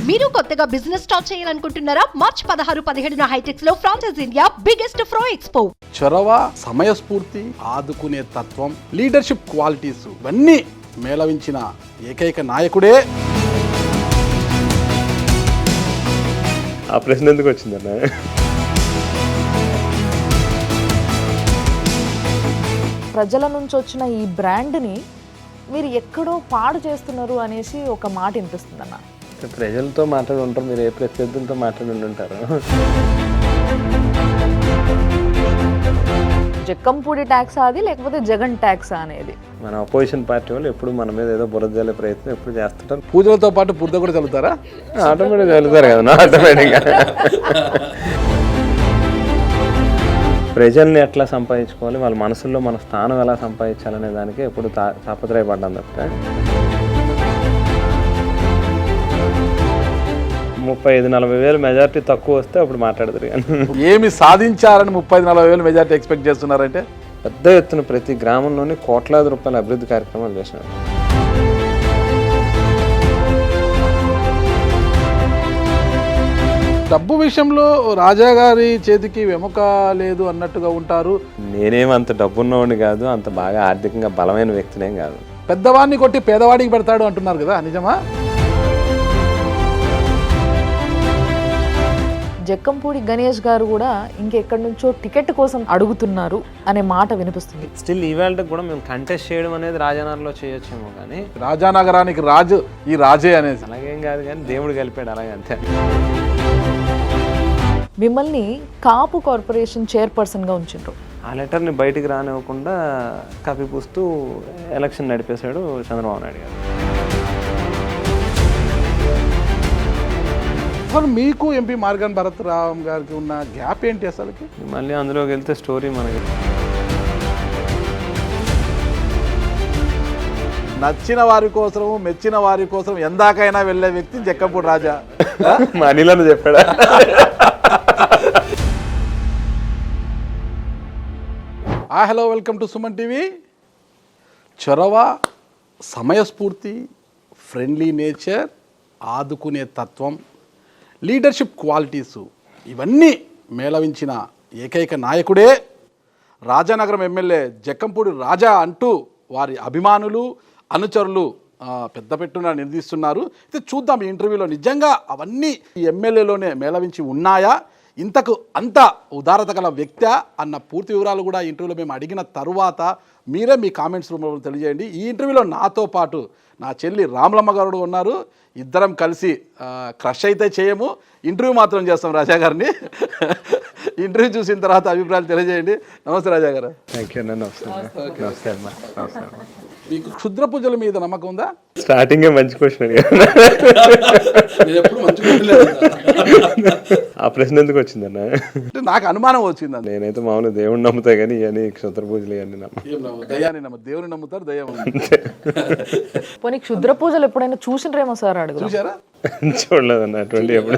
మీరు కొత్తగా business start చేయాలనుకుంటున్నారా? మార్చ్ 16-17 హైటెక్స్ లో ఫ్రాన్సెస్ ఇండియా బిగ్గెస్ట్ ఫ్రో ఎక్స్పో. చొరవ, సమయస్ఫూర్తి, ఆదుకునే తత్వం, లీడర్షిప్ క్వాలిటీస్ ఇవన్నీ మేళవించిన ఏకైక నాయకుడే. ఆ ప్రశ్న ఎందుకు వచ్చిందన్న? ప్రజల నుంచి వచ్చిన ఈ బ్రాండ్ని మీరు ఎక్కడో పాడు చేస్తున్నారు అనేసి ఒక మాట వినిపిస్తుంది అన్న. ప్రజలతో మాట్లాడి ఉంటారు, మీరు ఏ ప్రత్యర్థులతో మాట్లాడి ఉంటారు. జక్కంపూడి ట్యాక్స్ అది లేకపోతే జగన్ ట్యాక్స్ అనేది మన అపోజిషన్ పార్టీ వాళ్ళు ఎప్పుడు మన మీద ఏదో బురద జల్లే ప్రయత్నం ఎప్పుడు చేస్తుంటారు. పూజలతో పాటు బురద కూడా చల్లుతారా? ఆటోమేటిక్ చల్లుతారు కదా, ఆటోమేటిక్గా. ప్రజల్ని ఎట్లా సంపాదించుకోవాలి, వాళ్ళ మనసుల్లో మన స్థానం ఎలా సంపాదించాలనే దానికి ఎప్పుడు తాపత్రయపడ్డాను తప్పితే 35-40 వేలు మెజార్టీ తక్కువ వస్తే అప్పుడు మాట్లాడతారు. కానీ ఏమి సాధించారని 30-40 వేలు మెజార్టీ ఎక్స్పెక్ట్ చేస్తున్నారంటే పెద్ద ఎత్తున ప్రతి గ్రామంలోని కోట్లాది రూపాయల అభివృద్ధి కార్యక్రమాలు చేసినారు. డబ్బు విషయంలో రాజా గారి చేతికి వెముక లేదు అన్నట్టుగా ఉంటారు. నేనేం అంత డబ్బున్నవాడిని కాదు, అంత బాగా ఆర్థికంగా బలమైన వ్యక్తినేం కాదు. పెద్దవాడిని కొట్టి పేదవాడికి పెడతాడు అంటున్నారు కదా, నిజమా? జక్కంపూడి గణేష్ గారు కూడా ఇంకెక్కడి నుంచో టికెట్ కోసం అడుగుతున్నారు అనే మాట వినిపిస్తుంది. స్టిల్ ఈవేళ కూడా మేము కంటెస్ట్ చేయడం అనేది రాజానగర్లో చేయొచ్చేమో, కానీ రాజానగరానికి రాజు ఈ రాజే అనేది అలాగేం కాదు, కానీ దేవుడు కలిపాడు అలాగే అంతే. మిమ్మల్ని కాపు కార్పొరేషన్ చైర్పర్సన్గా ఉంచిండ్రు. ఆ లెటర్ని బయటికి రానివ్వకుండా కప్పిపూస్తూ ఎలక్షన్ నడిపేశాడు చంద్రబాబు నాయుడు గారు. అసలు మీకు ఎంపీ మార్గాన్ భరత్ రామ్ గారికి ఉన్న గ్యాప్ ఏంటి అసలుకి? మళ్ళీ అందులోకి వెళ్తే స్టోరీ మనకి నచ్చిన వారి కోసం, మెచ్చిన వారి కోసం ఎందాకైనా వెళ్ళే వ్యక్తి జక్కంపూడి రాజా. మనీలను చెప్పాడా? Hello, welcome to Suman TV. చొరవ, సమయస్ఫూర్తి, ఫ్రెండ్లీ నేచర్, ఆదుకునే తత్వం, లీడర్షిప్ క్వాలిటీసు ఇవన్నీ మేళవించిన ఏకైక నాయకుడే రాజానగరం ఎమ్మెల్యే జక్కంపూడి రాజా అంటూ వారి అభిమానులు, అనుచరులు పెద్ద పెట్టున నిలదీస్తున్నారు. అయితే చూద్దాం ఈ ఇంటర్వ్యూలో నిజంగా అవన్నీ ఈ ఎమ్మెల్యేలోనే మేళవించి ఉన్నాయా, ఇంతకు అంత ఉదారత గల వ్యక్తి అన్న పూర్తి వివరాలు కూడా ఈ ఇంటర్వ్యూలో మేము అడిగిన తరువాత మీరే మీ కామెంట్స్ రూపంలో తెలియజేయండి. ఈ ఇంటర్వ్యూలో నాతో పాటు నా చెల్లి రామలమ్మ గారు ఉన్నారు. ఇద్దరం కలిసి క్రష్ అయితే చేయము, ఇంటర్వ్యూ మాత్రం చేస్తాం రాజా గారిని. ఇంటర్వ్యూ చూసిన తర్వాత అభిప్రాయాలు తెలియజేయండి. నమస్తే రాజా గారు. Thank you. నమస్తే అమ్మా. నమస్తే అమ్మా. మీకు క్షుద్ర పూజల మీద నమ్మకం ఉందా? స్టార్టింగే మంచి క్వశ్చన్. ఆ ప్రశ్న ఎందుకు వచ్చిందన్న? అంటే నాకు అనుమానం వచ్చింది. నేనైతే మామూలు దేవుడిని నమ్ముతా, కానీ ఇవన్నీ క్షుద్ర పూజలు ఇవన్నీ దయ్యాన్ని దేవుని నమ్ముతారు, దయ్యం. పోనీ క్షుద్ర పూజలు ఎప్పుడైనా చూసినరేమో సార్ అడుగు. చూసారా? చూడలేదన్న అటువంటి ఎప్పుడు.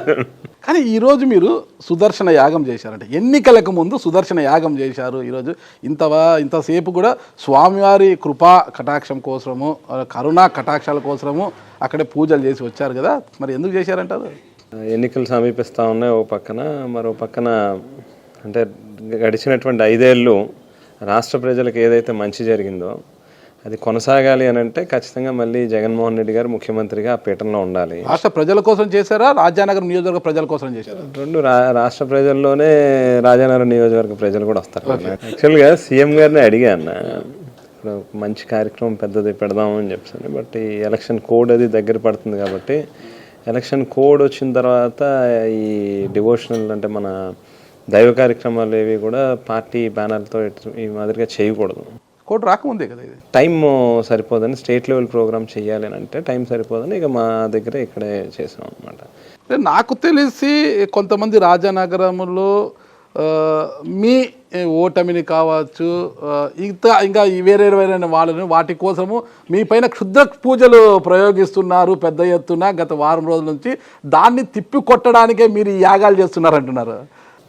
కానీ ఈరోజు మీరు సుదర్శన యాగం చేశారంటే, ఎన్నికలకు ముందు సుదర్శన యాగం చేశారు. ఈరోజు ఇంతసేపు కూడా స్వామివారి కృపా కటాక్షం కోసము, కరుణా కటాక్షాల కోసము అక్కడే పూజలు చేసి వచ్చారు కదా, మరి ఎందుకు చేశారంటారు? ఎన్నికలు సమీపిస్తూ ఉన్నాయి ఓ పక్కన, మరో పక్కన అంటే గడిచినటువంటి 5 ఏళ్ళు రాష్ట్ర ప్రజలకు ఏదైతే మంచి జరిగిందో అది కొనసాగాలి అని అంటే ఖచ్చితంగా మళ్ళీ జగన్మోహన్ రెడ్డి గారు ముఖ్యమంత్రిగా ఆ పీఠంలో ఉండాలి. రాష్ట్ర ప్రజల కోసం చేశారా, రాజానగరం నియోజకవర్గ ప్రజల కోసం చేశారా? రెండు రాష్ట్ర ప్రజల్లోనే రాజానగరం నియోజకవర్గ ప్రజలు కూడా వస్తారు. యాక్చువల్గా సీఎం గారిని అడిగా అన్న, ఇప్పుడు మంచి కార్యక్రమం పెద్దది పెడదామని చెప్పాను. బట్ ఈ ఎలక్షన్ కోడ్ అది దగ్గర పడుతుంది కాబట్టి ఎలక్షన్ కోడ్ వచ్చిన తర్వాత ఈ డివోషనల్ అంటే మన దైవ కార్యక్రమాలు ఏవి కూడా పార్టీ బ్యానర్లతో ఈ మాదిరిగా చేయకూడదు. కోర్టు రాకముందే కదా ఇది. టైం సరిపోదని, స్టేట్ లెవెల్ ప్రోగ్రామ్ చేయాలి అని అంటే టైం సరిపోదని ఇక మా దగ్గర ఇక్కడే చేసాం అనమాట. నాకు తెలిసి కొంతమంది రాజానగరంలో మీ ఓటమిని కావచ్చు, ఇంకా వేరే వాళ్ళని వాటి కోసము మీ పైన క్షుద్ర పూజలు ప్రయోగిస్తున్నారు పెద్ద ఎత్తున గత వారం రోజుల నుంచి. దాన్ని తిప్పి కొట్టడానికే మీరు ఈ యాగాలు చేస్తున్నారు అంటున్నారు.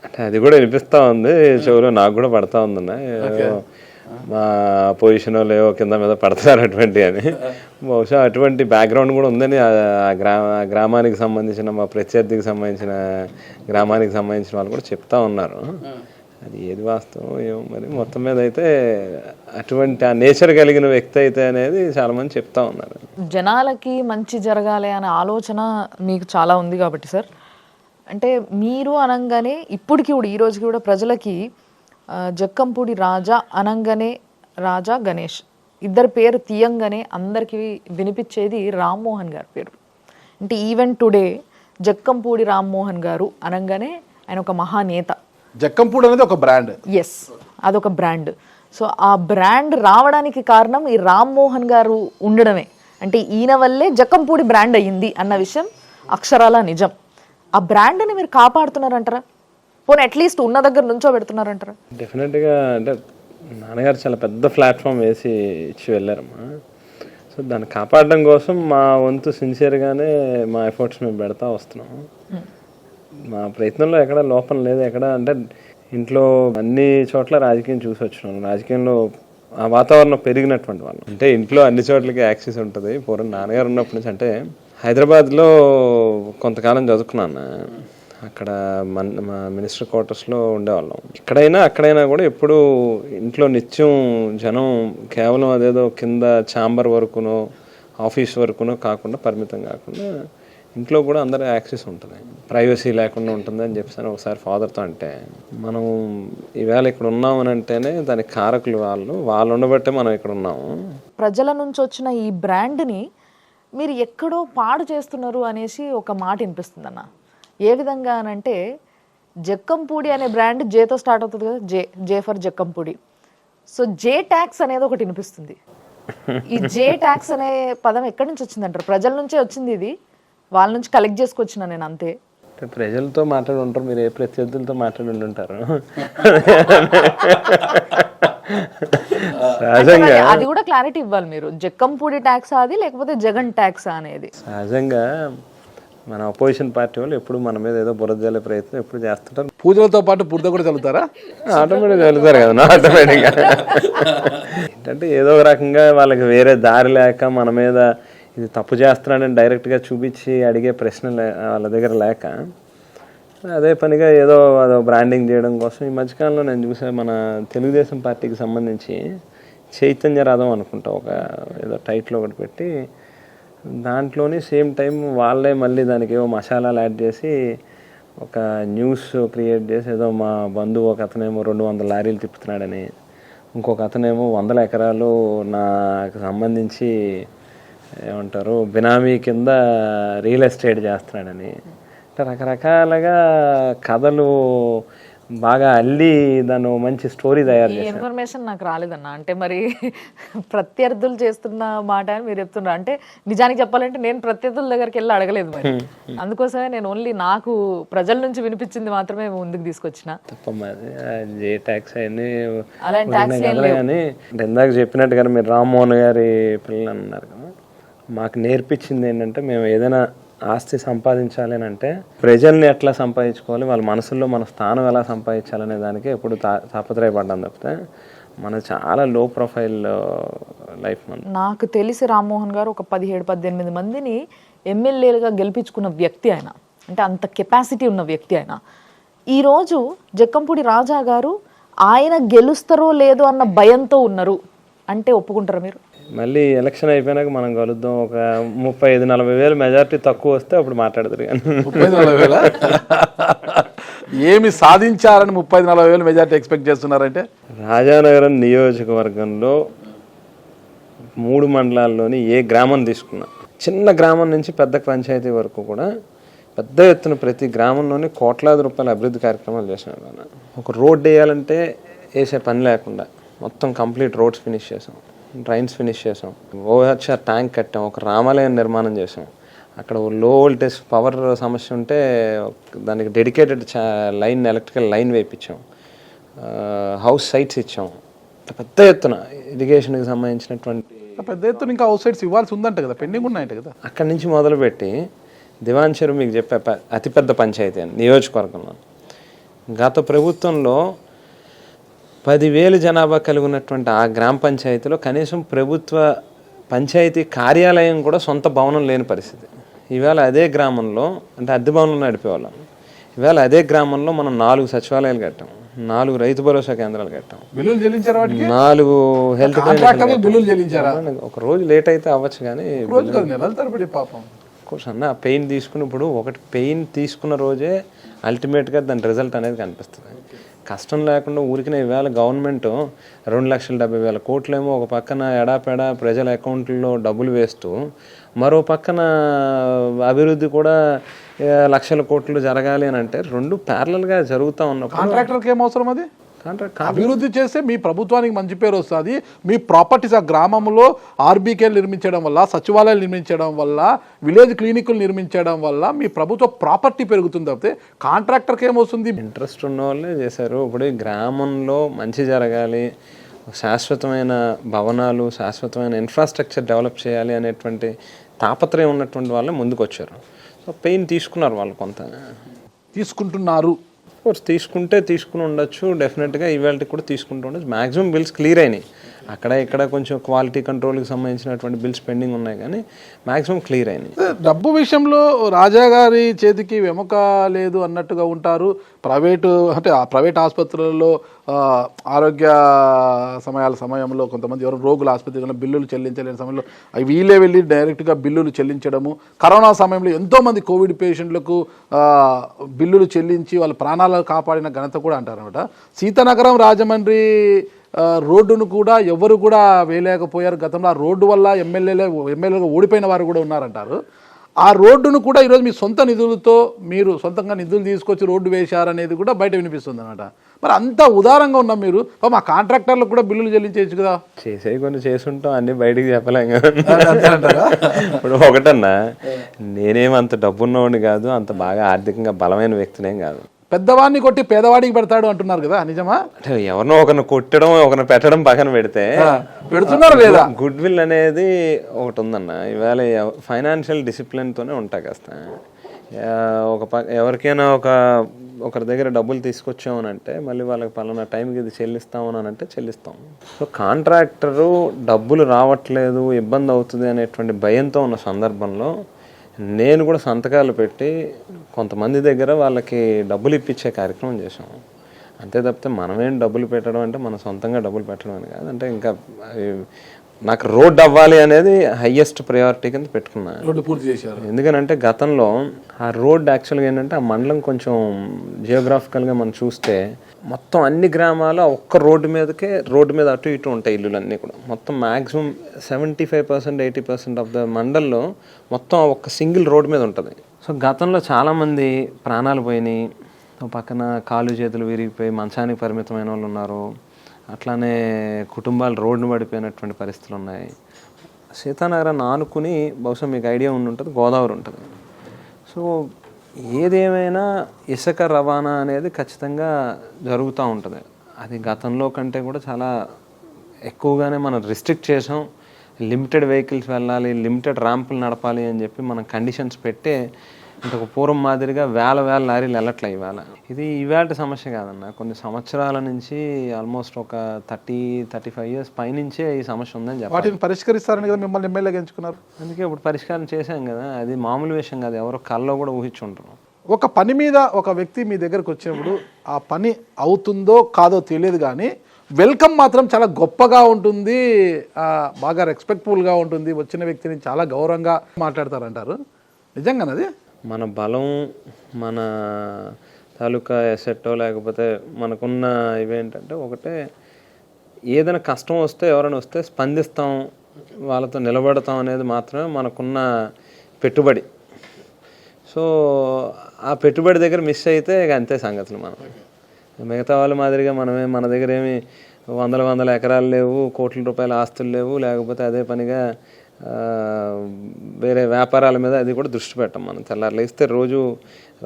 అంటే అది కూడా వినిపిస్తూ ఉంది చెవులో, నాకు కూడా పడతా ఉందన్న. మా పొజిషన్ లేవో కింద మీద పడతారు అటువంటి అని. బహుశా అటువంటి బ్యాక్గ్రౌండ్ కూడా ఉందని ఆ గ్రామానికి సంబంధించిన మా ప్రత్యర్థికి సంబంధించిన గ్రామానికి సంబంధించిన వాళ్ళు కూడా చెప్తా ఉన్నారు. అది ఏది వాస్తవం ఏమో మరి. మొత్తం మీద అయితే అటువంటి ఆ నేచర్ కలిగిన వ్యక్తి అయితే అనేది చాలా మంది చెప్తా ఉన్నారు. జనాలకి మంచి జరగాలి అనే ఆలోచన మీకు చాలా ఉంది కాబట్టి సార్, అంటే మీరు అనగానే ఇప్పటికి కూడా ఈ రోజుకి కూడా ప్రజలకి జక్కంపూడి రాజా అనగానే రాజా గణేష్ ఇద్దరు పేరు తీయంగానే అందరికీ వినిపించేది రామ్మోహన్ గారి పేరు. అంటే ఈవెన్ టుడే జక్కంపూడి రామ్మోహన్ గారు అనగానే ఆయన ఒక మహానేత. జక్కంపూడి అనేది ఒక బ్రాండ్. ఎస్, అదొక బ్రాండ్. సో ఆ బ్రాండ్ రావడానికి కారణం ఈ రామ్మోహన్ గారు ఉండడమే. అంటే ఈయన వల్లే జక్కంపూడి బ్రాండ్ అయ్యింది అన్న విషయం అక్షరాల నిజం. ఆ బ్రాండ్ని మీరు కాపాడుతున్నారంటారా? పోనీ అట్లీస్ట్ ఉన్న దగ్గర నుంచో పెడుతున్నారంటారా? డెఫినెట్గా అంటే నాన్నగారు చాలా పెద్ద ప్లాట్ఫామ్ వేసి ఇచ్చి వెళ్ళారమ్మా. సో దాన్ని కాపాడడం కోసం మా వంతు సిన్సియర్గానే మా ఎఫర్ట్స్ మేము పెడతా వస్తున్నాం. మా ప్రయత్నంలో ఎక్కడ లోపం లేదు. ఎక్కడ అంటే ఇంట్లో అన్ని చోట్ల రాజకీయం చూసి వచ్చినాను. రాజకీయంలో ఆ వాతావరణం పెరిగినటువంటి వాళ్ళు అంటే ఇంట్లో అన్ని చోట్లకి యాక్సెస్ ఉంటుంది. పూర్వం నాన్నగారు ఉన్నప్పటి నుంచి అంటే హైదరాబాద్లో కొంతకాలం చదువుకున్నాను. అక్కడ మా మినిస్టర్ క్వార్టర్స్లో ఉండేవాళ్ళం. ఇక్కడైనా అక్కడైనా కూడా ఎప్పుడు ఇంట్లో నిత్యం జనం కేవలం అదేదో కింద ఛాంబర్ వరకునో ఆఫీస్ వరకునో కాకుండా పరిమితం కాకుండా ఇంట్లో కూడా అందరూ యాక్సెస్ ఉంటుంది, ప్రైవసీ లేకుండా ఉంటుంది అని చెప్పేసి ఒకసారి ఫాదర్తో అంటే మనం ఈవేళ ఇక్కడ ఉన్నామని అంటేనే దానికి కారకులు వాళ్ళు ఉండబట్టే మనం ఇక్కడ ఉన్నాము. ప్రజల నుంచి వచ్చిన ఈ బ్రాండ్ని మీరు ఎక్కడో పాడు చేస్తున్నారు అనేసి ఒక మాట వినిపిస్తుంది అన్న. ఏ విధంగా అనంటే జక్కంపూడి అనే బ్రాండ్ జేతో స్టార్ట్ అవుతుంది కదా, J for Jakkampudi. So J tax అనేది ఒకటి వినిపిస్తుంది. ఈ జే ట్యాక్స్ అనే పదం ఎక్కడి నుంచి వచ్చిందంటారు? ప్రజల నుంచే వచ్చింది, ఇది వాళ్ళ నుంచి కలెక్ట్ చేసుకొచ్చిన నేను అంతే. ప్రజలతో మాట్లాడి ఉంటారు, మీరు ఏ ప్రత్యర్థులతో మాట్లాడి ఉంటారు. సహజంగా అది కూడా క్లారిటీ ఇవ్వాలి మీరు. జక్కంపూడి ట్యాక్స్ అది లేకపోతే జగన్ ట్యాక్స్ అనేది. సహజంగా మన అపోజిషన్ పార్టీ వాళ్ళు ఎప్పుడు మన మీద ఏదో బురద జల్లే ప్రయత్నం ఎప్పుడు చేస్తుంటారు. పూజలతో పాటు బురద కూడా చల్లుతారా? ఆటోమేటిక్గా చల్లుతారు కదా. ఆటోమేటిక్గా ఏంటంటే ఏదో ఒక రకంగా వాళ్ళకి వేరే దారి లేక మన మీద ఇది తప్పు చేస్తున్నాడని డైరెక్ట్గా చూపించి అడిగే ప్రశ్న వాళ్ళ దగ్గర లేక అదే పనిగా ఏదో అదో బ్రాండింగ్ చేయడం కోసం ఈ మధ్యకాలంలో నేను చూసా మన తెలుగుదేశం పార్టీకి సంబంధించి చైతన్య రథం అనుకుంటా ఒక ఏదో టైటిల్ ఒకటి పెట్టి దాంట్లోనే సేమ్ టైం వాళ్ళే మళ్ళీ దానికి ఏవో మసాలాలు యాడ్ చేసి ఒక న్యూస్ క్రియేట్ చేసి ఏదో మా బంధువు ఒక అతనేమో 200 లారీలు తిప్పుతున్నాడని, ఇంకొక అతనేమో 100 ఎకరాలు నాకు సంబంధించి ఏమంటారు బినామీ కింద రియల్ ఎస్టేట్ చేస్తున్నాడని, ఇట్లా రకరకాలుగా కథలు బాగా అల్లి దాన్ని మంచి స్టోరీ తయారు చేశారు. ఇన్ఫర్మేషన్ నాకు రాలేదన్న. అంటే మరి ప్రత్యర్థులు చేస్తున్న మాట అని మీరు చెప్తున్నారు. అంటే నిజానికి చెప్పాలంటే నేను ప్రత్యర్థుల దగ్గరికి వెళ్ళి అడగలేదు మరి. అందుకోసమే నేను ఓన్లీ నాకు ప్రజల నుంచి వినిపించింది మాత్రమే ముందుకు తీసుకొచ్చిన. తప్పమ్మా జే ట్యాక్స్ అవన్నీ కానీ ఇందాక చెప్పినట్టుగా మీరు రామ్మోహన్ గారి పిల్లలు అన్నారు కదా, మాకు నేర్పించింది ఏంటంటే మేము ఏదైనా ఆస్తి సంపాదించాలి అని అంటే ప్రజల్ని ఎట్లా సంపాదించుకోవాలి, వాళ్ళ మనసుల్లో మన స్థానం ఎలా సంపాదించాలనే దానికి ఎప్పుడు తాపత్రయపడ్డాం తప్పితే మన చాలా లో ప్రొఫైల్ లైఫ్. నాకు తెలిసి రామ్మోహన్ గారు ఒక 17-18 మందిని ఎమ్మెల్యేలుగా గెలిపించుకున్న వ్యక్తి ఆయన. అంటే అంత కెపాసిటీ ఉన్న వ్యక్తి ఆయన. ఈరోజు జక్కంపూడి రాజా గారు ఆయన గెలుస్తారో లేదో అన్న భయంతో ఉన్నారు అంటే ఒప్పుకుంటారా మీరు? మళ్ళీ ఎలక్షన్ అయిపోయినాక మనం కలుద్దాం, ఒక 35-40 వేలు మెజార్టీ తక్కువ వస్తే అప్పుడు మాట్లాడతారు. కానీ 30-40 వేల ఏమి సాధించాలని 30-40 వేలు మెజార్టీ ఎక్స్పెక్ట్ చేస్తున్నారంటే? రాజానగరం నియోజకవర్గంలో 3 మండలాల్లోని ఏ గ్రామం తీసుకున్నా, చిన్న గ్రామం నుంచి పెద్ద పంచాయతీ వరకు కూడా పెద్ద ఎత్తున ప్రతి గ్రామంలోని కోట్లాది రూపాయల అభివృద్ధి కార్యక్రమాలు చేసినారు. ఒక రోడ్ వేయాలంటే వేసే పని లేకుండా మొత్తం కంప్లీట్ రోడ్స్ ఫినిష్ చేసాం, డ్రైన్స్ ఫినిష్ చేసాం, ఓహెచ్ఆర్ ట్యాంక్ కట్టాం, ఒక రామాలయం నిర్మాణం చేసాం. అక్కడ లో వోల్టేజ్ పవర్ సమస్య ఉంటే దానికి డెడికేటెడ్ లైన్ ఎలక్ట్రికల్ లైన్ వేయించాం, హౌస్ సైట్స్ ఇచ్చాం. పెద్ద ఎత్తున ఇరిగేషన్కి సంబంధించినటువంటి పెద్ద ఎత్తున ఇంకా హౌస్ సైట్స్ ఇవ్వాల్సి ఉందంట కదా, పెండింగ్ ఉన్నాయంట కదా. అక్కడి నుంచి మొదలుపెట్టి దివాన్ చెరువు మీకు చెప్పే అతిపెద్ద పంచాయతీ అని నియోజకవర్గంలో. గత ప్రభుత్వంలో 10,000 జనాభా కలిగి ఉన్నటువంటి ఆ గ్రామ పంచాయతీలో కనీసం ప్రభుత్వ పంచాయతీ కార్యాలయం కూడా సొంత భవనం లేని పరిస్థితి. ఈవేళ అదే గ్రామంలో, అంటే అద్దె భవనంలో నడిపేవాళ్ళం, ఈవేళ అదే గ్రామంలో మనం 4 సచివాలయాలు కట్టాం, 4 రైతు భరోసా కేంద్రాలు కట్టాం, బిల్లులు చెల్లించారా వాటికి? 4 హెల్త్ కాంట్రాక్టర్లు బిల్లులు చెల్లించారా? ఒక రోజు లేట్ అయితే అవ్వచ్చు కానీ నెలల తరబడి పాపం. కోర్స్ అన్న పెయిన్ తీసుకున్నప్పుడు ఒకటి పెయిన్ తీసుకున్న రోజే అల్టిమేట్గా దాని రిజల్ట్ అనేది కనిపిస్తుంది. కష్టం లేకుండా ఊరికిన ఈవేళ గవర్నమెంట్ 2,70,000 కోట్లేమో ఒక పక్కన ఎడాపెడా ప్రజల అకౌంట్లలో డబ్బులు వేస్తూ, మరో పక్కన అభివృద్ధి కూడా 1,00,000 కోట్లు జరగాలి అని అంటే రెండు ప్యారలల్గా జరుగుతూ ఉన్నప్పుడు కాంట్రాక్టర్కి ఏం అవసరం? అది కాంట్రాక్ట్ అభివృద్ధి చేస్తే మీ ప్రభుత్వానికి మంచి పేరు వస్తుంది. మీ ప్రాపర్టీస్ ఆ గ్రామంలో ఆర్బీకేలు నిర్మించడం వల్ల, సచివాలయాలు నిర్మించడం వల్ల, విలేజ్ క్లినిక్లు నిర్మించడం వల్ల మీ ప్రభుత్వ ప్రాపర్టీ పెరుగుతుంది తప్పితే కాంట్రాక్టర్కి ఏమవుతుంది? ఇంట్రెస్ట్ ఉన్న వాళ్ళే చేశారు. ఇప్పుడు ఈ గ్రామంలో మంచి జరగాలి, శాశ్వతమైన భవనాలు, శాశ్వతమైన ఇన్ఫ్రాస్ట్రక్చర్ డెవలప్ చేయాలి అనేటువంటి తాపత్రయం ఉన్నటువంటి వాళ్ళే ముందుకు వచ్చారు. సో పెయిన్ తీసుకున్నారు వాళ్ళు, కొంత తీసుకుంటున్నారు. కోర్స్ తీసుకుని ఉండొచ్చు, డెఫినెట్గా ఈవేళకి కూడా తీసుకుంటూ ఉండొచ్చు. మ్యాక్సిమం బిల్స్ క్లియర్ అయినాయి. అక్కడ ఇక్కడ కొంచెం క్వాలిటీ కంట్రోల్కి సంబంధించినటువంటి బిల్స్ పెండింగ్ ఉన్నాయి, కానీ మ్యాక్సిమం క్లియర్ అయినాయి. డబ్బు విషయంలో రాజా గారి చేతికి వెముక లేదు అన్నట్టుగా ఉంటారు. ప్రైవేట్ ఆసుపత్రులలో ఆరోగ్య సమయంలో కొంతమంది ఎవరు రోగుల ఆసుపత్రిలో బిల్లులు చెల్లించలేని సమయంలో వీళ్ళే వెళ్ళి డైరెక్ట్గా బిల్లులు చెల్లించడము. కరోనా సమయంలో ఎంతోమంది కోవిడ్ పేషెంట్లకు బిల్లులు చెల్లించి వాళ్ళ ప్రాణాలు కాపాడిన ఘనత కూడా అంటారనమాట. సీతానగరం రాజమండ్రి రోడ్డును కూడా ఎవరు కూడా వేయలేకపోయారు. గతంలో ఆ రోడ్డు వల్ల ఎమ్మెల్యేలుగా ఓడిపోయిన వారు కూడా ఉన్నారంటారు. ఆ రోడ్డును కూడా ఈరోజు మీ సొంత నిధులతో, మీరు సొంతంగా నిధులు తీసుకొచ్చి రోడ్డు వేశారనేది కూడా బయట వినిపిస్తుంది అనమాట. మరి అంత ఉదారంగా ఉన్నాం మీరు. మా కాంట్రాక్టర్లకు కూడా బిల్లులు చెల్లించవచ్చు కదా. చేసే కొన్ని చేసుంటాం, అన్ని బయటికి చెప్పలేం కదా. ఇప్పుడు ఒకటన్నా, నేనేమంత డబ్బున్నవాడిని కాదు, అంత బాగా ఆర్థికంగా బలమైన వ్యక్తినేం కాదు. పెద్దవాడిని కొట్టి పేదవాడికి పెడతాడు అంటున్నారు కదా, నిజమా? అంటే ఎవరినో ఒకరిని కొట్టడం, ఒకరిని పెట్టడం పక్కన పెడితే పెడుతున్నారు లేదా? గుడ్ విల్ అనేది ఒకటి ఉందన్న. ఇవాళ ఫైనాన్షియల్ డిసిప్లిన్తోనే ఉంటా కాస్త. ఎవరికైనా ఒకరి దగ్గర డబ్బులు తీసుకొచ్చామనంటే మళ్ళీ వాళ్ళకి పలానా టైంకి ఇది చెల్లిస్తామని అంటే చెల్లిస్తాం. సో కాంట్రాక్టరు డబ్బులు రావట్లేదు, ఇబ్బంది అవుతుంది అనేటువంటి భయంతో ఉన్న సందర్భంలో నేను కూడా సంతకాలు పెట్టి కొంతమంది దగ్గర వాళ్ళకి డబ్బులు ఇప్పించే కార్యక్రమం చేసాం. అంతే తప్పితే మనమేం డబ్బులు పెట్టడం అంటే మన సొంతంగా డబ్బులు పెట్టడం అని కాదు. అంటే ఇంకా నాకు రోడ్ అవ్వాలి అనేది హయ్యెస్ట్ ప్రయారిటీ కింద పెట్టుకున్నా. రోడ్డు పూర్తి చేశారు. ఎందుకనంటే గతంలో ఆ రోడ్ యాక్చువల్గా ఏంటంటే ఆ మండలం కొంచెం జియోగ్రాఫికల్గా మనం చూస్తే మొత్తం అన్ని గ్రామాలు ఒక్క రోడ్డు మీద అటు ఇటు ఉంటాయి ఇల్లులన్నీ కూడా. మొత్తం మ్యాక్సిమం 75% 80% ఆఫ్ ద మండల్లో మొత్తం ఒక్క సింగిల్ రోడ్ మీద ఉంటుంది. సో గతంలో చాలామంది ప్రాణాలు పోయినాయి, పక్కన కాళ్ళు చేతులు విరిగిపోయి మంచానికి పరిమితమైన వాళ్ళు ఉన్నారు. అట్లానే కుటుంబాలు రోడ్డును పడిపోయినటువంటి పరిస్థితులు ఉన్నాయి. సీతానగరాన్ని ఆనుకుని బహుశా మీకు ఐడియా ఉంటుంది, గోదావరి ఉంటుంది. సో ఏదేమైనా ఇసుక రవాణా అనేది ఖచ్చితంగా జరుగుతూ ఉంటుంది. అది గతంలో కంటే కూడా చాలా ఎక్కువగానే మనం రిస్ట్రిక్ట్ చేసాం. లిమిటెడ్ వెహికల్స్ వెళ్ళాలి, లిమిటెడ్ ర్యాంపులు నడపాలి అని చెప్పి మనం కండిషన్స్ పెట్టే ఇంతకు పూర్వం మాదిరిగా వేల లారీలు వెళ్ళట్లే ఇవాళ. ఇది ఇవాళ సమస్య కాదన్న, కొన్ని సంవత్సరాల నుంచి ఆల్మోస్ట్ ఒక 30-35 ఇయర్స్ పైనుంచే ఈ సమస్య ఉందని చెప్పాలి. వాటిని పరిష్కరిస్తారని కదా మిమ్మల్ని ఎమ్మెల్యేగా ఎంచుకున్నారు. అందుకే ఇప్పుడు పరిష్కారం చేశాం కదా. అది మామూలు విషయం కాదు, ఎవరో కల్లో కూడా ఊహించుంటారు. ఒక పని మీద ఒక వ్యక్తి మీ దగ్గరకు వచ్చినప్పుడు ఆ పని అవుతుందో కాదో తెలియదు, కానీ వెల్కమ్ మాత్రం చాలా గొప్పగా ఉంటుంది, బాగా రెస్పెక్ట్ఫుల్గా ఉంటుంది. వచ్చిన వ్యక్తిని చాలా గౌరవంగా మాట్లాడతారంటారు. నిజంగానది మన బలం, మన తాలూకా ఎసెట్టో లేకపోతే మనకున్న ఇవేంటంటే, ఒకటే ఏదైనా కష్టం వస్తే ఎవరైనా వస్తే స్పందిస్తాం, వాళ్ళతో నిలబడతాం అనేది మాత్రమే మనకున్న పెట్టుబడి. సో ఆ పెట్టుబడి దగ్గర మిస్ అయితే ఇక అంతే సంగతులు. మనం మిగతా వాళ్ళ మాదిరిగా మన దగ్గర ఏమి వందల ఎకరాలు లేవు, కోట్ల రూపాయల ఆస్తులు లేవు, లేకపోతే అదే పనిగా వేరే వ్యాపారాల మీద అది కూడా దృష్టి పెట్టాం. మనం తెల్లారులేస్తే రోజు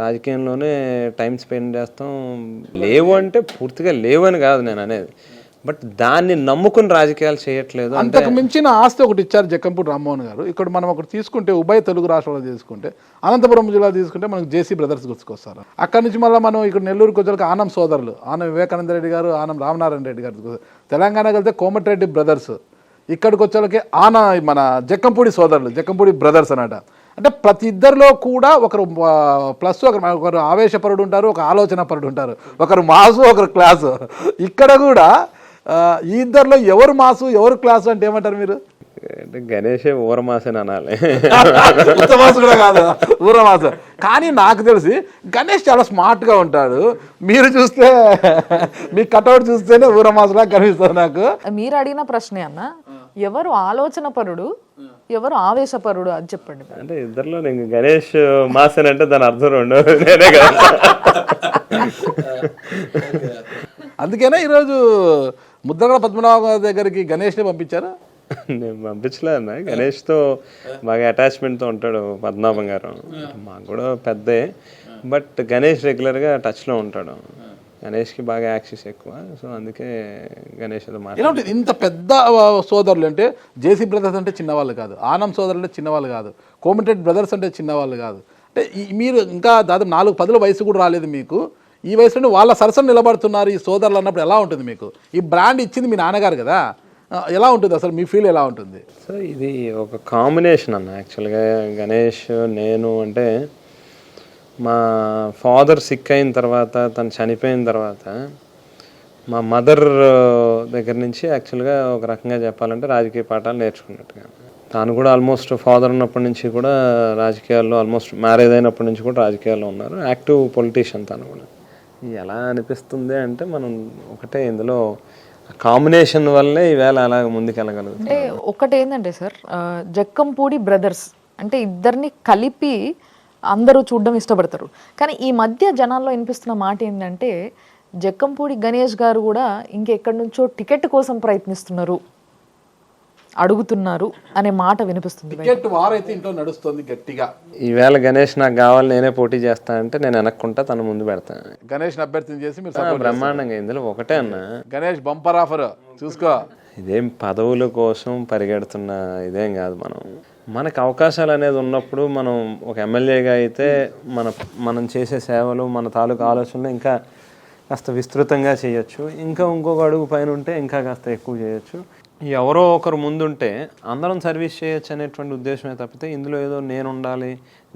రాజకీయంలోనే టైం స్పెండ్ చేస్తాం. లేవు అంటే పూర్తిగా లేవు అని కాదు నేను అనేది, బట్ దాన్ని నమ్ముకుని రాజకీయాలు చేయట్లేదు. అంతకు మించిన ఆస్తి ఒకటి ఇచ్చారు జక్కంపూడి రామ్మోహన్ గారు. ఇక్కడ మనం ఒకటి తీసుకుంటే ఉభయ తెలుగు రాష్ట్రాల్లో తీసుకుంటే అనంతపురం జిల్లా తీసుకుంటే మనకు జేసీ బ్రదర్స్ గుర్తుకొస్తారు. అక్కడి నుంచి మళ్ళీ మనం ఇక్కడ నెల్లూరుకి వచ్చేసరికి ఆనం సోదరులు, ఆనం వివేకానంద రెడ్డి గారు, ఆనం రామనారాయణ రెడ్డి గారు. తెలంగాణకి వెళ్తే కోమటిరెడ్డి బ్రదర్స్, ఇక్కడికి వచ్చేసరికి మన జక్కంపూడి సోదరులు, జక్కంపూడి బ్రదర్స్ అన్నమాట. అంటే ప్రతి ఇద్దరిలో కూడా ఒకరు ప్లస్, ఒకరు ఆవేశపరుడు ఉంటారు, ఒక ఆలోచన పరుడు ఉంటారు, ఒకరు మాసు, ఒకరు క్లాసు. ఇక్కడ కూడా ఈ ఇద్దరిలో ఎవరు మాసు ఎవరు క్లాసు అంటే ఏమంటారు మీరు? అంటే గణేషే ఊరమాసని అనాలి. ఉత్తమాసు కూడా కాదు, ఊరమాసు. కానీ నాకు తెలిసి గణేష్ చాలా స్మార్ట్గా ఉంటాడు. మీరు చూస్తే మీ కటౌట్ చూస్తేనే ఊరమాసులా కనిపిస్తుంది నాకు. మీరు అడిగిన ప్రశ్నే అన్న, ఎవరు ఆలోచన పరుడు ఎవరు ఆవేశపరుడు అది చెప్పండి. అంటే ఇద్దరిలో నేను గణేష్ మాసన్ అంటే దాని అర్థం రెండు నేనే కదా. అందుకేనా ఈరోజు ముద్రగడ పద్మనాభ దగ్గరికి గణేష్ని పంపించారా? నేను పంపించలే అన్న, గణేష్తో బాగా అటాచ్మెంట్తో ఉంటాడు పద్మనాభం గారు. మాకు కూడా పెద్దే, బట్ గణేష్ రెగ్యులర్గా టచ్లో ఉంటాడు. గణేష్కి బాగా యాక్సెస్ ఎక్కువ, సో అందుకే గణేష్ ఎలా ఉంటుంది? ఇంత పెద్ద సోదరులు అంటే జేసీ బ్రదర్స్ అంటే చిన్నవాళ్ళు కాదు, ఆనం సోదరులు అంటే చిన్నవాళ్ళు కాదు, కోమటిరెడ్డి బ్రదర్స్ అంటే చిన్నవాళ్ళు కాదు. అంటే మీరు ఇంకా దాదాపు 4-10 వయసు కూడా రాలేదు మీకు. ఈ వయసులో వాళ్ళ సరసన నిలబడుతున్నారు ఈ సోదరులు అన్నప్పుడు ఎలా ఉంటుంది మీకు? ఈ బ్రాండ్ ఇచ్చింది మీ నాన్నగారు కదా, ఎలా ఉంటుంది అసలు మీ ఫీల్ ఎలా ఉంటుంది? సో ఇది ఒక కాంబినేషన్ అన్న. యాక్చువల్గా గణేష్ నేను అంటే మా ఫాదర్ సిక్ అయిన తర్వాత, తను చనిపోయిన తర్వాత మా మదర్ దగ్గర నుంచి యాక్చువల్గా ఒక రకంగా చెప్పాలంటే రాజకీయ పాఠాలు నేర్చుకున్నట్టుగా. తాను కూడా ఆల్మోస్ట్ ఫాదర్ ఉన్నప్పటి నుంచి కూడా రాజకీయాల్లో, ఆల్మోస్ట్ మ్యారేజ్ అయినప్పటి నుంచి కూడా రాజకీయాల్లో ఉన్నారు. యాక్టివ్ పొలిటీషియన్ తను కూడా. ఎలా అనిపిస్తుంది అంటే మనం ఒకటే ఇందులో కాంబినేషన్ వల్లే ఈవేళ అలా ముందుకెళ్ళగలుగుతాం. అంటే ఒకటి ఏంటంటే సార్, జక్కంపూడి బ్రదర్స్ అంటే ఇద్దరిని కలిపి అందరూ చూడడం ఇష్టపడతారు. కానీ ఈ మధ్య జనాల్లో వినిపిస్తున్న మాట ఏంటంటే జక్కంపూడి గణేష్ గారు కూడా ఇంకెక్కడి నుంచో టికెట్ కోసం ప్రయత్నిస్తున్నారు, అడుగుతున్నారు అనే మాట వినిపిస్తుంది. టికెట్ వారైతే ఇంట్లో నడుస్తుంది గట్టిగా. ఈవేళ గణేష్ నాకు కావాలి, నేనే పోటీ చేస్తా అంటే నేను వెనక్కుంటా, తను ముందు పెడతాను. గణేష్ అభ్యర్థిని చేసి మీరు బ్రహ్మాండంగా. ఇందులో ఒకటే అన్న, గణేష్ బంపర్ ఆఫర్ చూసుకో. ఇదేం పదవుల కోసం పరిగెడుతున్న ఇదేం కాదు. మనకు అవకాశాలు అనేది ఉన్నప్పుడు మనం ఒక ఎమ్మెల్యేగా అయితే మనం చేసే సేవలు, మన తాలూకు ఆలోచనలు ఇంకా కాస్త విస్తృతంగా చేయొచ్చు. ఇంకా ఇంకొక అడుగు పైన ఉంటే ఇంకా కాస్త ఎక్కువ చేయొచ్చు. ఎవరో ఒకరు ముందుంటే అందరం సర్వీస్ చేయొచ్చు అనేటువంటి ఉద్దేశమే తప్పితే ఇందులో ఏదో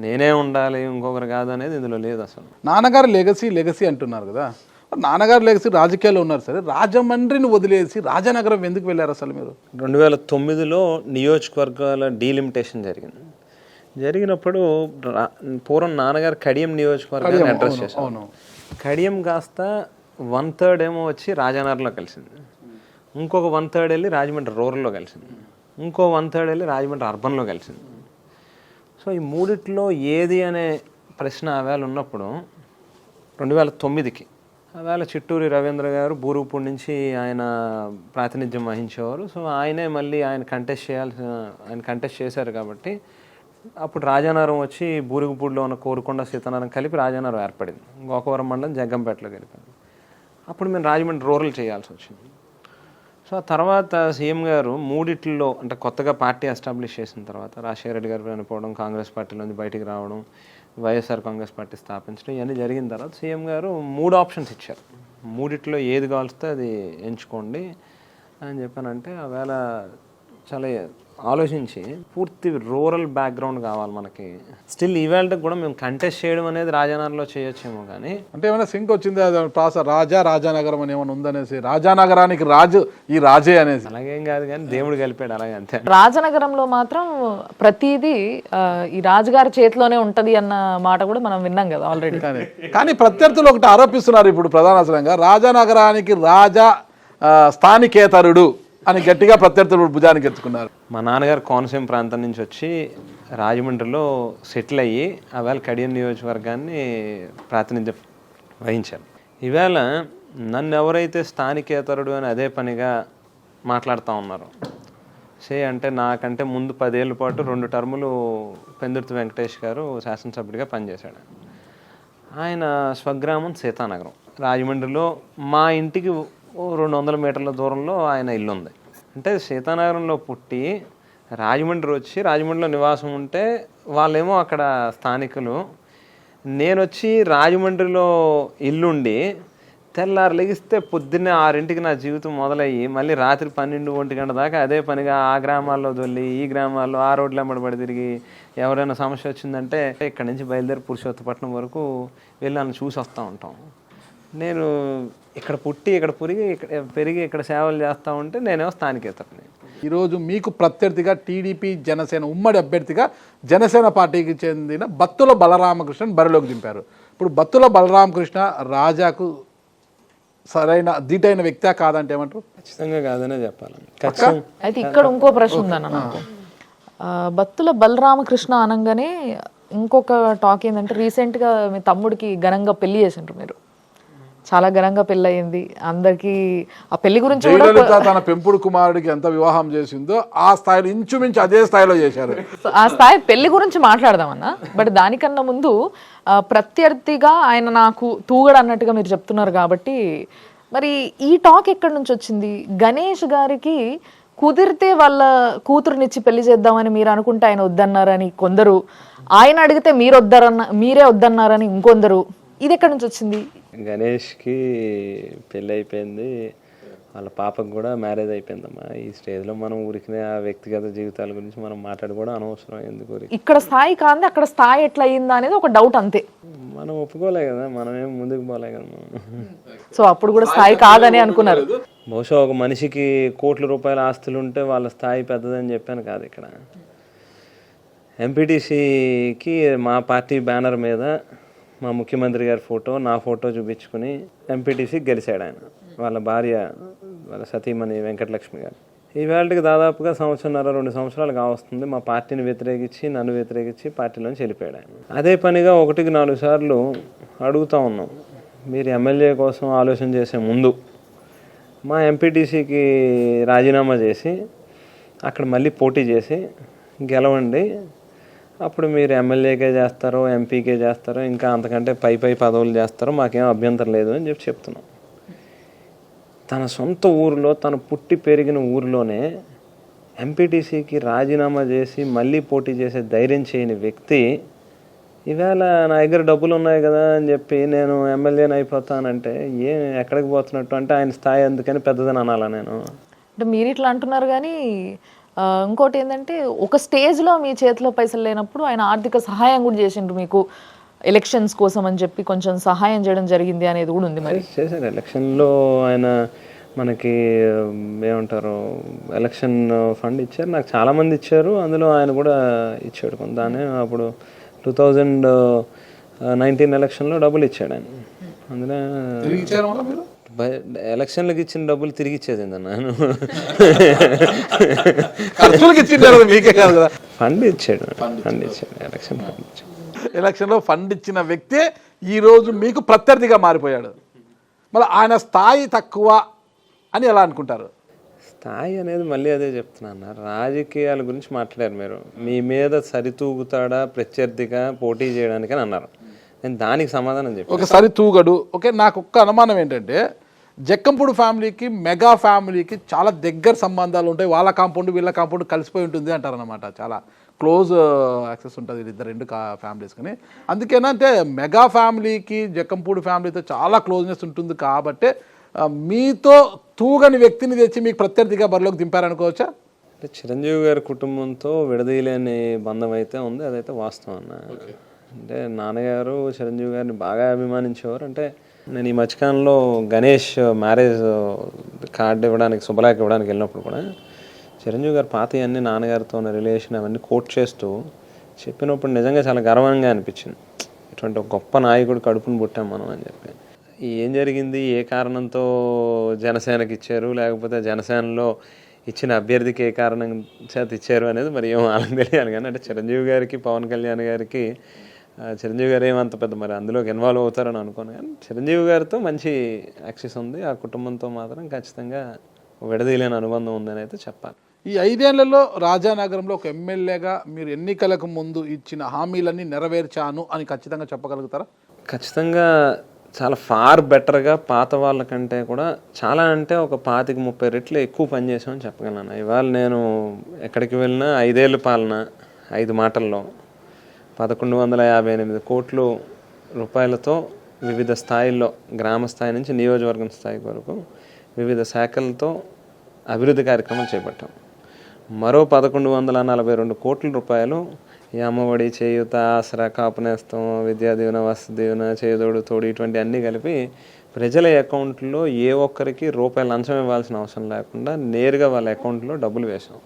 నేనే ఉండాలి ఇంకొకరు కాదు అనేది ఇందులో లేదు అసలు. నాన్నగారు లెగసీ అంటున్నారు కదా, నాన్నగారు లెగసీ రాజకీయాల్లో ఉన్నారు సరే, రాజమండ్రిని వదిలేసి రాజానగరం ఎందుకు వెళ్ళారు అసలు మీరు? 2009లో నియోజకవర్గాల డీలిమిటేషన్ జరిగినప్పుడు పూర్వం నాన్నగారు కడియం నియోజకవర్గాన్ని అడ్రస్ చేశారు. కడియం కాస్త 1/3 ఏమో వచ్చి రాజానగరంలో కలిసింది, ఇంకొక 1/3 వెళ్ళి రాజమండ్రి రూరల్లో కలిసింది, ఇంకో 1/3 వెళ్ళి రాజమండ్రి అర్బన్లో కలిసింది. సో ఈ మూడిట్లో ఏది అనే ప్రశ్న ఆవేళ ఉన్నప్పుడు 2009కి ఆవేళ చిట్టూరి రవీంద్ర గారు బూరుగుపూడి నుంచి ఆయన ప్రాతినిధ్యం వహించేవారు. సో ఆయనే మళ్ళీ ఆయన కంటెస్ట్ చేశారు కాబట్టి అప్పుడు రాజానగరం వచ్చి బూరుగుపూడిలో ఉన్న కోరుకొండ సీతానగరం కలిపి రాజానగరం ఏర్పడింది. గోకవరం మండలం జగ్గంపేటలో కలిపింది. అప్పుడు మేము రాజమండ్రి రూరల్ చేయాల్సి వచ్చింది. సో ఆ తర్వాత సీఎం గారు మూడిట్లో అంటే కొత్తగా పార్టీ ఎస్టాబ్లిష్ చేసిన తర్వాత రాజశేఖర రెడ్డి గారు చనిపోవడం, కాంగ్రెస్ పార్టీలోంచి బయటికి రావడం, వైఎస్ఆర్ కాంగ్రెస్ పార్టీ స్థాపించడం, ఇవన్నీ జరిగిన తర్వాత సీఎం గారు 3 ఆప్షన్స్ ఇచ్చారు. మూడిట్లో ఏది కావాల్స్తే అది ఎంచుకోండి అని చెప్పానంటే ఆవేళ చాలా ఆలోచించి పూర్తి రూరల్ బ్యాక్గ్రౌండ్ కావాలి మనకి. స్టిల్ ఈవేళకి కూడా మేము కంటెస్ట్ చేయడం అనేది రాజానగరంలో చేయొచ్చేమో కానీ అంటే ఏమైనా సింక్ వచ్చింది రాజానగరం అని ఏమైనా ఉందనేసి, రాజానగరానికి రాజు ఈ రాజే అనేసి. అలాగేం కాదు కానీ దేవుడు కలిపాడు అలాగే అంతే. రాజనగరంలో మాత్రం ప్రతిదీ ఈ రాజుగారి చేతిలోనే ఉంటది అన్న మాట కూడా మనం విన్నాం కదా ఆల్రెడీ. కానీ ప్రత్యర్థులు ఒకటి ఆరోపిస్తున్నారు ఇప్పుడు ప్రధానంగా, రాజానగరానికి రాజా స్థానికేతరుడు అని గట్టిగా ప్రత్యర్థులు భుజానికి ఎత్తుకున్నారు. మా నాన్నగారు కోనసీమ ప్రాంతం నుంచి వచ్చి రాజమండ్రిలో సెటిల్ అయ్యి ఆవేళ కడియం నియోజకవర్గాన్ని ప్రాతినిధ్యం వహించారు. ఈవేళ నన్ను ఎవరైతే స్థానికేతరుడు అని అదే పనిగా మాట్లాడుతూ ఉన్నారు, అంటే నాకంటే ముందు 10 ఏళ్ళ పాటు 2 టర్ములు పెందుర్తి వెంకటేష్ గారు శాసనసభ్యుడిగా పనిచేశాడు. ఆయన స్వగ్రామం సీతానగరం. రాజమండ్రిలో మా ఇంటికి ఓ 200 మీటర్ల దూరంలో ఆయన ఇల్లు ఉంది. అంటే సీతానగరంలో పుట్టి రాజమండ్రి వచ్చి రాజమండ్రిలో నివాసం ఉంటే వాళ్ళేమో అక్కడ స్థానికులు, నేను వచ్చి రాజమండ్రిలో ఇల్లుండి తెల్లారు లెగిస్తే పొద్దున్నే 6ంటికి నా జీవితం మొదలయ్యి మళ్ళీ రాత్రి 12-1 గంట దాకా అదే పనిగా ఆ గ్రామాల్లో దొల్లి ఈ గ్రామాల్లో ఆ రోడ్లు వెంబడి తిరిగి ఎవరైనా సమస్య వచ్చిందంటే ఇక్కడ నుంచి బయలుదేరి పురుషోత్తపట్నం వరకు వెళ్ళి నన్ను చూసి వస్తూ ఉంటాం. నేను ఇక్కడ పుట్టి ఇక్కడ పెరిగి ఇక్కడ సేవలు చేస్తూ ఉంటే నేనేమో స్థానికేతరని. ఈరోజు మీకు ప్రత్యర్థిగా టీడీపీ జనసేన ఉమ్మడి అభ్యర్థిగా జనసేన పార్టీకి చెందిన బత్తుల బలరామకృష్ణన్ బరిలోకి దింపారు. ఇప్పుడు బత్తుల బలరామకృష్ణ రాజాకు సరైన దీటైన వ్యక్తే కాదంటే ఏమంటారు? ఖచ్చితంగా కాదనే చెప్పాలి. అయితే ఇక్కడ ఇంకో ప్రశ్న ఉందన్న నాకు. బత్తుల బలరామకృష్ణ అనగానే ఇంకొక టాక్ ఏంటంటే రీసెంట్గా మీ తమ్ముడికి ఘనంగా పెళ్లి చేసిండ్రు మీరు. చాలా ఘనంగా పెళ్ళి అయింది అందరికి. ఆ పెళ్లి గురించి జయలలిత తన పెంపుడు కుమారుడికి ఎంత వివాహం చేసిందో ఆ స్థాయిలో ఇంచుమించు అదే స్థాయిలో చేశారు. ఆ స్థాయి పెళ్లి గురించి మాట్లాడదామన్నా. బట్ దానికన్నా ముందు ప్రత్యర్థిగా ఆయన నాకు తూగడు అన్నట్టుగా మీరు చెప్తున్నారు కాబట్టి మరి ఈ టాక్ ఎక్కడి నుంచి వచ్చింది? గణేష్ గారికి కుదిరితే వాళ్ళ కూతురునిచ్చి పెళ్లి చేద్దామని మీరు అనుకుంటే ఆయన వద్దన్నారని కొందరు, ఆయన అడిగితే మీరే వద్దన్నారని ఇంకొందరు. ఇది ఎక్కడి నుంచి వచ్చింది? గణేష్కి పెళ్ళి అయిపోయింది, వాళ్ళ పాపకు కూడా మ్యారేజ్ అయిపోయిందమ్మా. ఈ స్టేజ్లో మనం ఊరికి ఆ వ్యక్తిగత జీవితాల గురించి మనం మాట్లాడుకోవడం అనవసరం. ఎందుకు ఇక్కడ స్థాయి కాదు అక్కడ స్థాయి ఎట్లా అయిందా అనేది ఒక డౌట్ అంతే. మనం ఒప్పుకోలే కదా, మనమేం ముందుకు పోలే కదా. సో అప్పుడు కూడా స్థాయి కాదని అనుకున్నారు. బహుశా ఒక మనిషికి కోట్ల రూపాయల ఆస్తులు ఉంటే వాళ్ళ స్థాయి పెద్దదని చెప్పాను కాదు. ఇక్కడ ఎంపీటీసీకి మా పార్టీ బ్యానర్ మీద మా ముఖ్యమంత్రి గారి ఫోటో, నా ఫోటో చూపించుకుని ఎంపీటీసీకి గెలిచాడు ఆయన. వాళ్ళ భార్య, వాళ్ళ సతీమణి వెంకటలక్ష్మి గారు. ఈవేళకి దాదాపుగా 1.5-2 సంవత్సరాలు కావస్తుంది. మా పార్టీని వ్యతిరేకించి నన్ను వ్యతిరేకించి పార్టీలోంచి వెళ్ళిపోయాడు ఆయన. అదే పనిగా 1-4 సార్లు అడుగుతూ ఉన్నాం, మీరు ఎమ్మెల్యే కోసం ఆలోచన చేసే ముందు మా ఎంపీటీసీకి రాజీనామా చేసి అక్కడ మళ్ళీ పోటీ చేసి గెలవండి, అప్పుడు మీరు ఎమ్మెల్యేకే చేస్తారో ఎంపీకే చేస్తారో ఇంకా అంతకంటే పై పదవులు చేస్తారో మాకేం అభ్యంతరం లేదు అని చెప్తున్నాం. తన సొంత ఊరిలో, తను పుట్టి పెరిగిన ఊరిలోనే ఎంపీటీసీకి రాజీనామా చేసి మళ్ళీ పోటీ చేసే ధైర్యం చేయని వ్యక్తి ఈవేళ నా దగ్గర డబ్బులు ఉన్నాయి కదా అని చెప్పి నేను ఎమ్మెల్యేని అయిపోతానంటే ఎక్కడికి పోతున్నట్టు? అంటే ఆయన స్థాయి అందుకని పెద్దదని అనాలా నేను? అంటే మీరు ఇట్లా అంటున్నారు కానీ ఇంకోటి ఏంటంటే ఒక స్టేజ్లో మీ చేతిలో పైసలు లేనప్పుడు ఆయన ఆర్థిక సహాయం కూడా చేసిండ్రు మీకు ఎలక్షన్స్ కోసం అని చెప్పి కొంచెం సహాయం చేయడం జరిగింది అనేది కూడా ఉంది. మరి చేశారు ఎలక్షన్లో ఆయన మనకి ఏమంటారు ఎలక్షన్ ఫండ్ ఇచ్చారు, నాకు చాలామంది ఇచ్చారు, అందులో ఆయన కూడా ఇచ్చాడు కొంత. దాన్ని అప్పుడు 2019 ఎలక్షన్లో డబ్బులు ఇచ్చాడు ఆయన. అందులో ఎలక్షన్లకు ఇచ్చిన డబ్బులు తిరిగి ఇచ్చేది నేను. ఫండ్ ఇచ్చాడు ఎలక్షన్ ఫండ్ ఇచ్చాడు. ఎలక్షన్లో ఫండ్ ఇచ్చిన వ్యక్తే ఈరోజు మీకు ప్రత్యర్థిగా మారిపోయాడు. మళ్ళీ ఆయన స్థాయి తక్కువ అని ఎలా అనుకుంటారు? స్థాయి అనేది మళ్ళీ అదే చెప్తున్నా, రాజకీయాల గురించి మాట్లాడారు మీరు. మీ మీద సరితూగుతాడా ప్రత్యర్థిగా పోటీ చేయడానికి అని అన్నారు. నేను దానికి సమాధానం చెప్పాను. ఒకసారి తూగడు. ఓకే, నాకు ఒక్క అనుమానం ఏంటంటే జక్కంపూడి ఫ్యామిలీకి మెగా ఫ్యామిలీకి చాలా దగ్గర సంబంధాలు ఉంటాయి. వాళ్ళ కాంపౌండ్ వీళ్ళ కాంపౌండ్ కలిసిపోయి ఉంటుంది అంటారనమాట. చాలా క్లోజ్ యాక్సెస్ ఉంటుంది రెండు ఫ్యామిలీస్ కానీ. అందుకేనా అంటే మెగా ఫ్యామిలీకి జక్కంపూడి ఫ్యామిలీతో చాలా క్లోజ్నెస్ ఉంటుంది కాబట్టి మీతో తూగని వ్యక్తిని తెచ్చి మీకు ప్రత్యర్థిగా బరిలోకి దింపారనుకోవచ్చా? అంటే చిరంజీవి గారి కుటుంబంతో విడదీయలేని బంధం అయితే ఉంది, అదైతే వాస్తవం అన్న. అంటే నాన్నగారు చిరంజీవి గారిని బాగా అభిమానించేవారు. అంటే నేను ఈ మధ్యకాలంలో గణేష్ మ్యారేజ్ కార్డు ఇవ్వడానికి, శుభలేఖ ఇవ్వడానికి వెళ్ళినప్పుడు కూడా చిరంజీవి గారు పాత అన్నీ నాన్నగారితో ఉన్న రిలేషన్ అవన్నీ కోట్ చేస్తూ చెప్పినప్పుడు నిజంగా చాలా గర్వంగా అనిపించింది. ఇటువంటి ఒక గొప్ప నాయకుడు కడుపును పుట్టాం మనం అని చెప్పి. ఏం జరిగింది, ఏ కారణంతో జనసేనకి ఇచ్చారు, లేకపోతే జనసేనలో ఇచ్చిన అభ్యర్థికి ఏ కారణం చేత ఇచ్చారు అనేది మరి ఏమో వాళ్ళకి తెలియాలి. కానీ అంటే చిరంజీవి గారికి పవన్ కళ్యాణ్ గారికి చిరంజీవి గారు ఏమంత పెద్ద మరి అందులోకి ఇన్వాల్వ్ అవుతారని అనుకోను. కానీ చిరంజీవి గారితో మంచి యాక్సెస్ ఉంది. ఆ కుటుంబంతో మాత్రం ఖచ్చితంగా విడదీయలేని అనుబంధం ఉందని అయితే చెప్పాలి. ఈ 5 ఏళ్లలో రాజానగరంలో ఒక ఎమ్మెల్యేగా మీరు ఎన్నికలకు ముందు ఇచ్చిన హామీలన్నీ నెరవేర్చాను అని ఖచ్చితంగా చెప్పగలుగుతారా? ఖచ్చితంగా చాలా ఫార్ బెటర్గా పాత వాళ్ళకంటే కూడా చాలా అంటే ఒక 25-30 రెట్లు ఎక్కువ పనిచేసామని చెప్పగలను. ఇవాళ నేను ఎక్కడికి వెళ్ళినా 5 ఏళ్ళ పాలన 5 మాటల్లో 1158 కోట్ల రూపాయలతో వివిధ స్థాయిల్లో గ్రామ స్థాయి నుంచి నియోజకవర్గం స్థాయి వరకు వివిధ శాఖలతో అభివృద్ధి కార్యక్రమాలు చేపట్టాం. మరో 1142 కోట్ల రూపాయలు ఈ అమ్మఒడి, చేయూత, ఆసరా, కాపు నేస్తం, విద్యా దీవెన, వసతి దీవెన, చేదోడు తోడు ఇటువంటి అన్నీ కలిపి ప్రజల అకౌంట్లో ఏ ఒక్కరికి రూపాయలు లంచం ఇవ్వాల్సిన అవసరం లేకుండా నేరుగా వాళ్ళ అకౌంట్లో డబ్బులు వేసాం.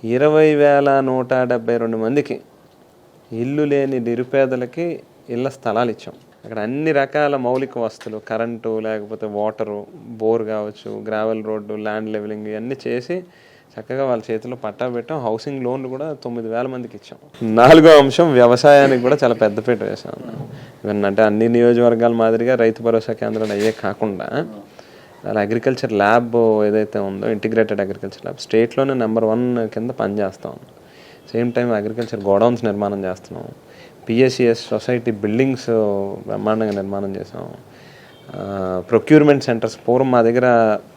20,172 మందికి ఇల్లు లేని నిరుపేదలకి ఇళ్ల స్థలాలు ఇచ్చాం. అక్కడ అన్ని రకాల మౌలిక వస్తువులు, కరెంటు, లేకపోతే వాటరు, బోర్ కావచ్చు, గ్రావెల్ రోడ్డు, ల్యాండ్ లెవెలింగ్ ఇవన్నీ చేసి చక్కగా వాళ్ళ చేతిలో పట్టా పెట్టాం. హౌసింగ్ లోన్లు కూడా 9,000 మందికి ఇచ్చాం. 4వ అంశం వ్యవసాయానికి కూడా చాలా పెద్దపీట వేసాం. అంటే అన్ని నియోజకవర్గాల మాదిరిగా రైతు భరోసా కేంద్రాలు అయ్యే కాకుండా అలా అగ్రికల్చర్ ల్యాబ్ ఏదైతే ఉందో ఇంటిగ్రేటెడ్ అగ్రికల్చర్ ల్యాబ్ స్టేట్లోనే నెంబర్ 1 కింద పనిచేస్తాం. సేమ్ టైం అగ్రికల్చర్ గోడౌన్స్ నిర్మాణం చేస్తున్నాం. పిఎస్సిఎస్ సొసైటీ బిల్డింగ్స్ బ్రహ్మాండంగా నిర్మాణం చేసాం. ప్రొక్యూర్మెంట్ సెంటర్స్ పూర్వం మా దగ్గర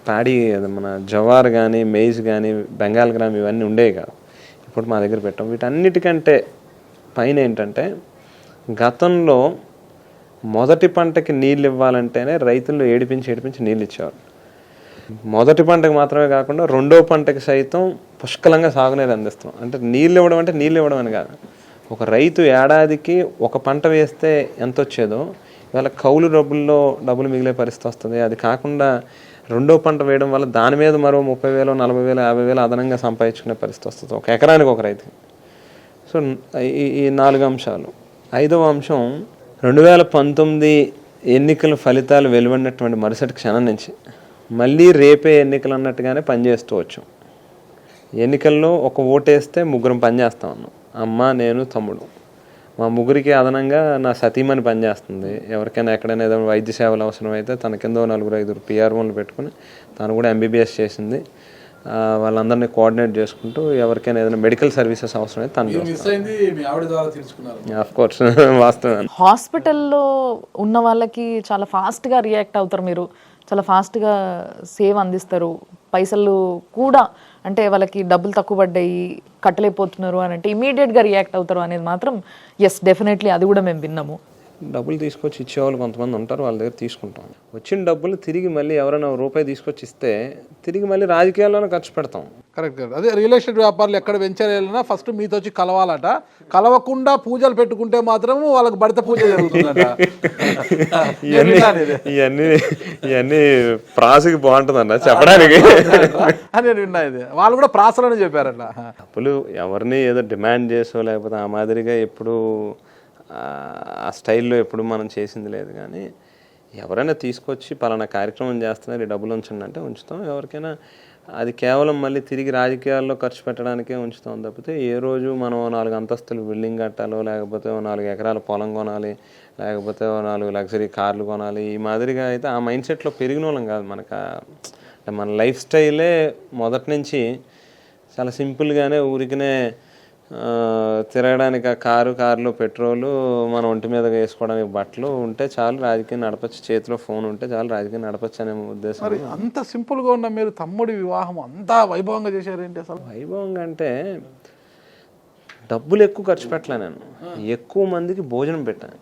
ప్యాడీ మన జవార్ కానీ, మెయిజ్ కానీ, బెంగాల్ గ్రామ్ ఇవన్నీ ఉండేవి కాదు. ఇప్పుడు మా దగ్గర పెట్టాం. వీటన్నిటికంటే పైన ఏంటంటే గతంలో మొదటి పంటకి నీళ్ళు ఇవ్వాలంటేనే రైతులు ఏడిపించి నీళ్ళు ఇచ్చేవారు. మొదటి పంటకు మాత్రమే కాకుండా 2వ పంటకి సైతం పుష్కలంగా సాగునీరు అందిస్తాం. అంటే నీళ్ళు ఇవ్వడం అని కాదు. ఒక రైతు ఏడాదికి ఒక పంట వేస్తే ఎంత వచ్చేదో ఇవాళ కౌలు డబ్బులు మిగిలే పరిస్థితి వస్తుంది. అది కాకుండా 2వ పంట వేయడం వల్ల దాని మీద మరో 30,000, 40,000, 50,000 అదనంగా సంపాదించుకునే పరిస్థితి వస్తుంది ఒక ఎకరానికి ఒక రైతుకి. సో ఈ 4 అంశాలు. 5వ అంశం 2019 ఎన్నికల ఫలితాలు వెలువడినటువంటి మరుసటి క్షణం నుంచి మళ్ళీ రేపే ఎన్నికలు అన్నట్టుగానే పనిచేస్తూ వచ్చాం. ఎన్నికల్లో ఒక ఓటేస్తే 3 పనిచేస్తాం అన్నాం. అమ్మ, నేను, తమ్ముడు. మా 3కి అదనంగా నా సతీమణి పనిచేస్తుంది. ఎవరికైనా ఎక్కడైనా ఏదైనా వైద్య సేవలు అవసరం అయితే తన కింద 4-5 పిఆర్ఓలు పెట్టుకుని తను కూడా ఎంబీబీఎస్ చేసింది. వాళ్ళందరినీ కోఆర్డినేట్ చేసుకుంటూ ఎవరికైనా ఏదైనా మెడికల్ సర్వీసెస్ అవసరం అయితే తను ఆఫ్ కోర్స్ వాస్తవం. హాస్పిటల్లో ఉన్న వాళ్ళకి చాలా ఫాస్ట్గా రియాక్ట్ అవుతారు మీరు, చాలా ఫాస్ట్గా సేవ్ అందిస్తారు. పైసలు కూడా అంటే వాళ్ళకి డబ్బులు తక్కువ పడ్డాయి, కట్టలేకపోతున్నారు అని అంటే ఇమీడియట్గా రియాక్ట్ అవుతారు అనేది మాత్రం ఎస్ డెఫినెట్లీ అది కూడా మేము విన్నాము. డబ్బులు తీసుకొచ్చి ఇచ్చేవాళ్ళు కొంతమంది ఉంటారు, వాళ్ళ దగ్గర తీసుకుంటాం. వచ్చిన డబ్బులు తిరిగి మళ్ళీ ఎవరైనా రూపాయి తీసుకొచ్చి ఇస్తే తిరిగి మళ్ళీ రాజకీయాల్లోనే ఖర్చు పెడతాం. కరెక్ట్. అదే రియల్ ఎస్టేట్ వ్యాపారులు ఎక్కడ వెంచర్ వెళ్ళినా ఫస్ట్ మీతో వచ్చి కలవాలట. కలవకుండా పూజలు పెట్టుకుంటే మాత్రం వాళ్ళకి బడిత పూజ జరుగుతుందట. ఇవన్నీ ప్రాసకి బాగుంటుందన్న చెప్పడానికి అని విన్నా. ఇది వాళ్ళు కూడా ప్రాసలని చెప్పారట. డబ్బులు ఎవరిని ఏదో డిమాండ్ చేసో లేకపోతే ఆ మాదిరిగా ఎప్పుడు ఆ స్టైల్లో ఎప్పుడు మనం చేసింది లేదు. కానీ ఎవరైనా తీసుకొచ్చి పలానా కార్యక్రమం చేస్తున్నారు, ఈ డబ్బులు ఉంచండి అంటే ఉంచుతాం. ఎవరికైనా అది కేవలం మళ్ళీ తిరిగి రాజకీయాల్లో ఖర్చు పెట్టడానికే ఉంచుతాం తప్పితే ఏ రోజు మనం 4 అంతస్తులు బిల్డింగ్ కట్టాలో, లేకపోతే 4 ఎకరాల పొలం కొనాలి, లేకపోతే 4 లగ్జరీ కార్లు కొనాలి, ఈ మాదిరిగా అయితే ఆ మైండ్ సెట్లో పెరిగిన వాళ్ళం కాదు. మనకు మన లైఫ్ స్టైలే మొదటి నుంచి చాలా సింపుల్గానే ఊరికనే తిరగడానికి కారులో పెట్రోలు, మన ఒంటి మీద వేసుకోవడానికి బట్టలు ఉంటే చాలు, రాజకీయం నడపచ్చు, చేతిలో ఫోన్ ఉంటే చాలు, రాజకీయం నడపచ్చు అనే ఉద్దేశం. మరి అంత సింపుల్గా ఉన్న మీరు తమ్ముడి వివాహం అంతా వైభవంగా చేశారేంటి? అసలు వైభవంగా అంటే డబ్బులు ఎక్కువ ఖర్చు పెట్టలే, నేను ఎక్కువ మందికి భోజనం పెట్టాను.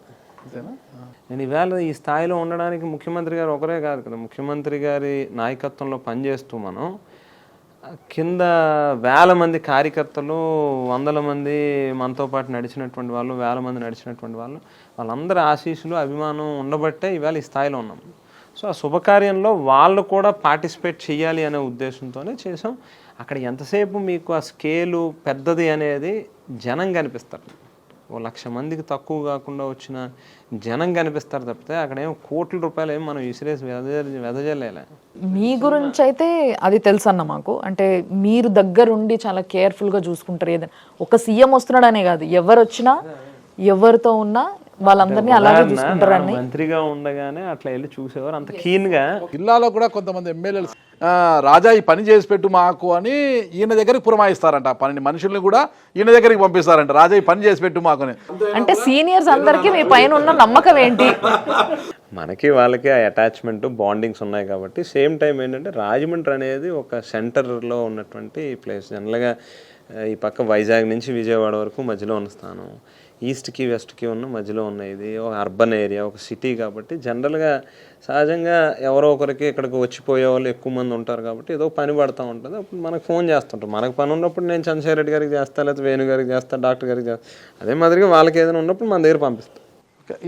నేను ఈవేళ ఈ స్థాయిలో ఉండడానికి ముఖ్యమంత్రి గారు ఒకరే కాదు కదా. ముఖ్యమంత్రి గారి నాయకత్వంలో పనిచేస్తూ మనం కింద 1000 మంది కార్యకర్తలు, 100 మంది మనతో పాటు నడిచినటువంటి వాళ్ళు, 1000 మంది నడిచినటువంటి వాళ్ళు, వాళ్ళందరి ఆశీస్సులు, అభిమానం ఉండబట్టే ఇవాళ ఈ స్థాయిలో ఉన్నాం. సో ఆ శుభకార్యంలో వాళ్ళు కూడా పార్టిసిపేట్ చేయాలి అనే ఉద్దేశంతోనే చేసాం. అక్కడ ఎంతసేపు మీకు ఆ స్కేలు పెద్దది అనేది జనం కనిపిస్తారు. 1,00,000 మందికి తక్కువ కాకుండా వచ్చిన జనం కనిపిస్తారు తప్పితే అక్కడ ఏమో కోట్ల రూపాయలు ఏమి మనం విసిరేసి వెదజల్లేలే. మీ గురించి అయితే అది తెలుసు అన్న మాకు. అంటే మీరు దగ్గరుండి చాలా కేర్ఫుల్గా చూసుకుంటారు. ఏదైనా ఒక సీఎం వస్తున్నాడనే కాదు, ఎవరు వచ్చినా ఎవరితో ఉన్నా వాళ్ళందరినీ అలాగే చూసుకుంటారని. మంత్రిగా ఉండగానే అట్లా వెళ్ళి చూసేవారు అంత కీన్గా. జిల్లాలో కూడా కొంతమంది ఎమ్మెల్యేలు రాజా ఈ పని చేసి పెట్టు మాకు అని ఈయన దగ్గరికి పురమాయిస్తారంట. పని మనుషుల్ని కూడా ఈయన దగ్గరికి పంపిస్తారంట, రాజా ఈ పని చేసి పెట్టు మాకు అని. అంటే సీనియర్స్ అందరికీ మీ పైన ఉన్న నమ్మకం ఏంటి? మనకి వాళ్ళకి ఆ అటాచ్మెంట్ బాండింగ్స్ ఉన్నాయి కాబట్టి. సేమ్ టైం ఏంటంటే రాజమండ్రి అనేది ఒక సెంటర్లో ఉన్నటువంటి ప్లేస్. జనరల్గా ఈ పక్క వైజాగ్ నుంచి విజయవాడ వరకు మధ్యలో ఉన్న స్థానం, ఈస్ట్కి వెస్ట్కి ఉన్న మధ్యలో ఉన్న ఇది ఒక అర్బన్ ఏరియా, ఒక సిటీ కాబట్టి జనరల్గా సహజంగా ఎవరో ఒకరికి ఇక్కడికి వచ్చిపోయే వాళ్ళు ఎక్కువ మంది ఉంటారు కాబట్టి ఏదో పని పడుతూ ఉంటుంది. అప్పుడు మనకు ఫోన్ చేస్తుంటారు. మనకు పని ఉన్నప్పుడు నేను చంద్రశేఖర్ రెడ్డి గారికి చేస్తా, లేకపోతే వేణు గారికి చేస్తా, డాక్టర్ గారికి చేస్తా. అదే మాదిరిగా వాళ్ళకి ఏదైనా ఉన్నప్పుడు మన దగ్గర పంపిస్తాం.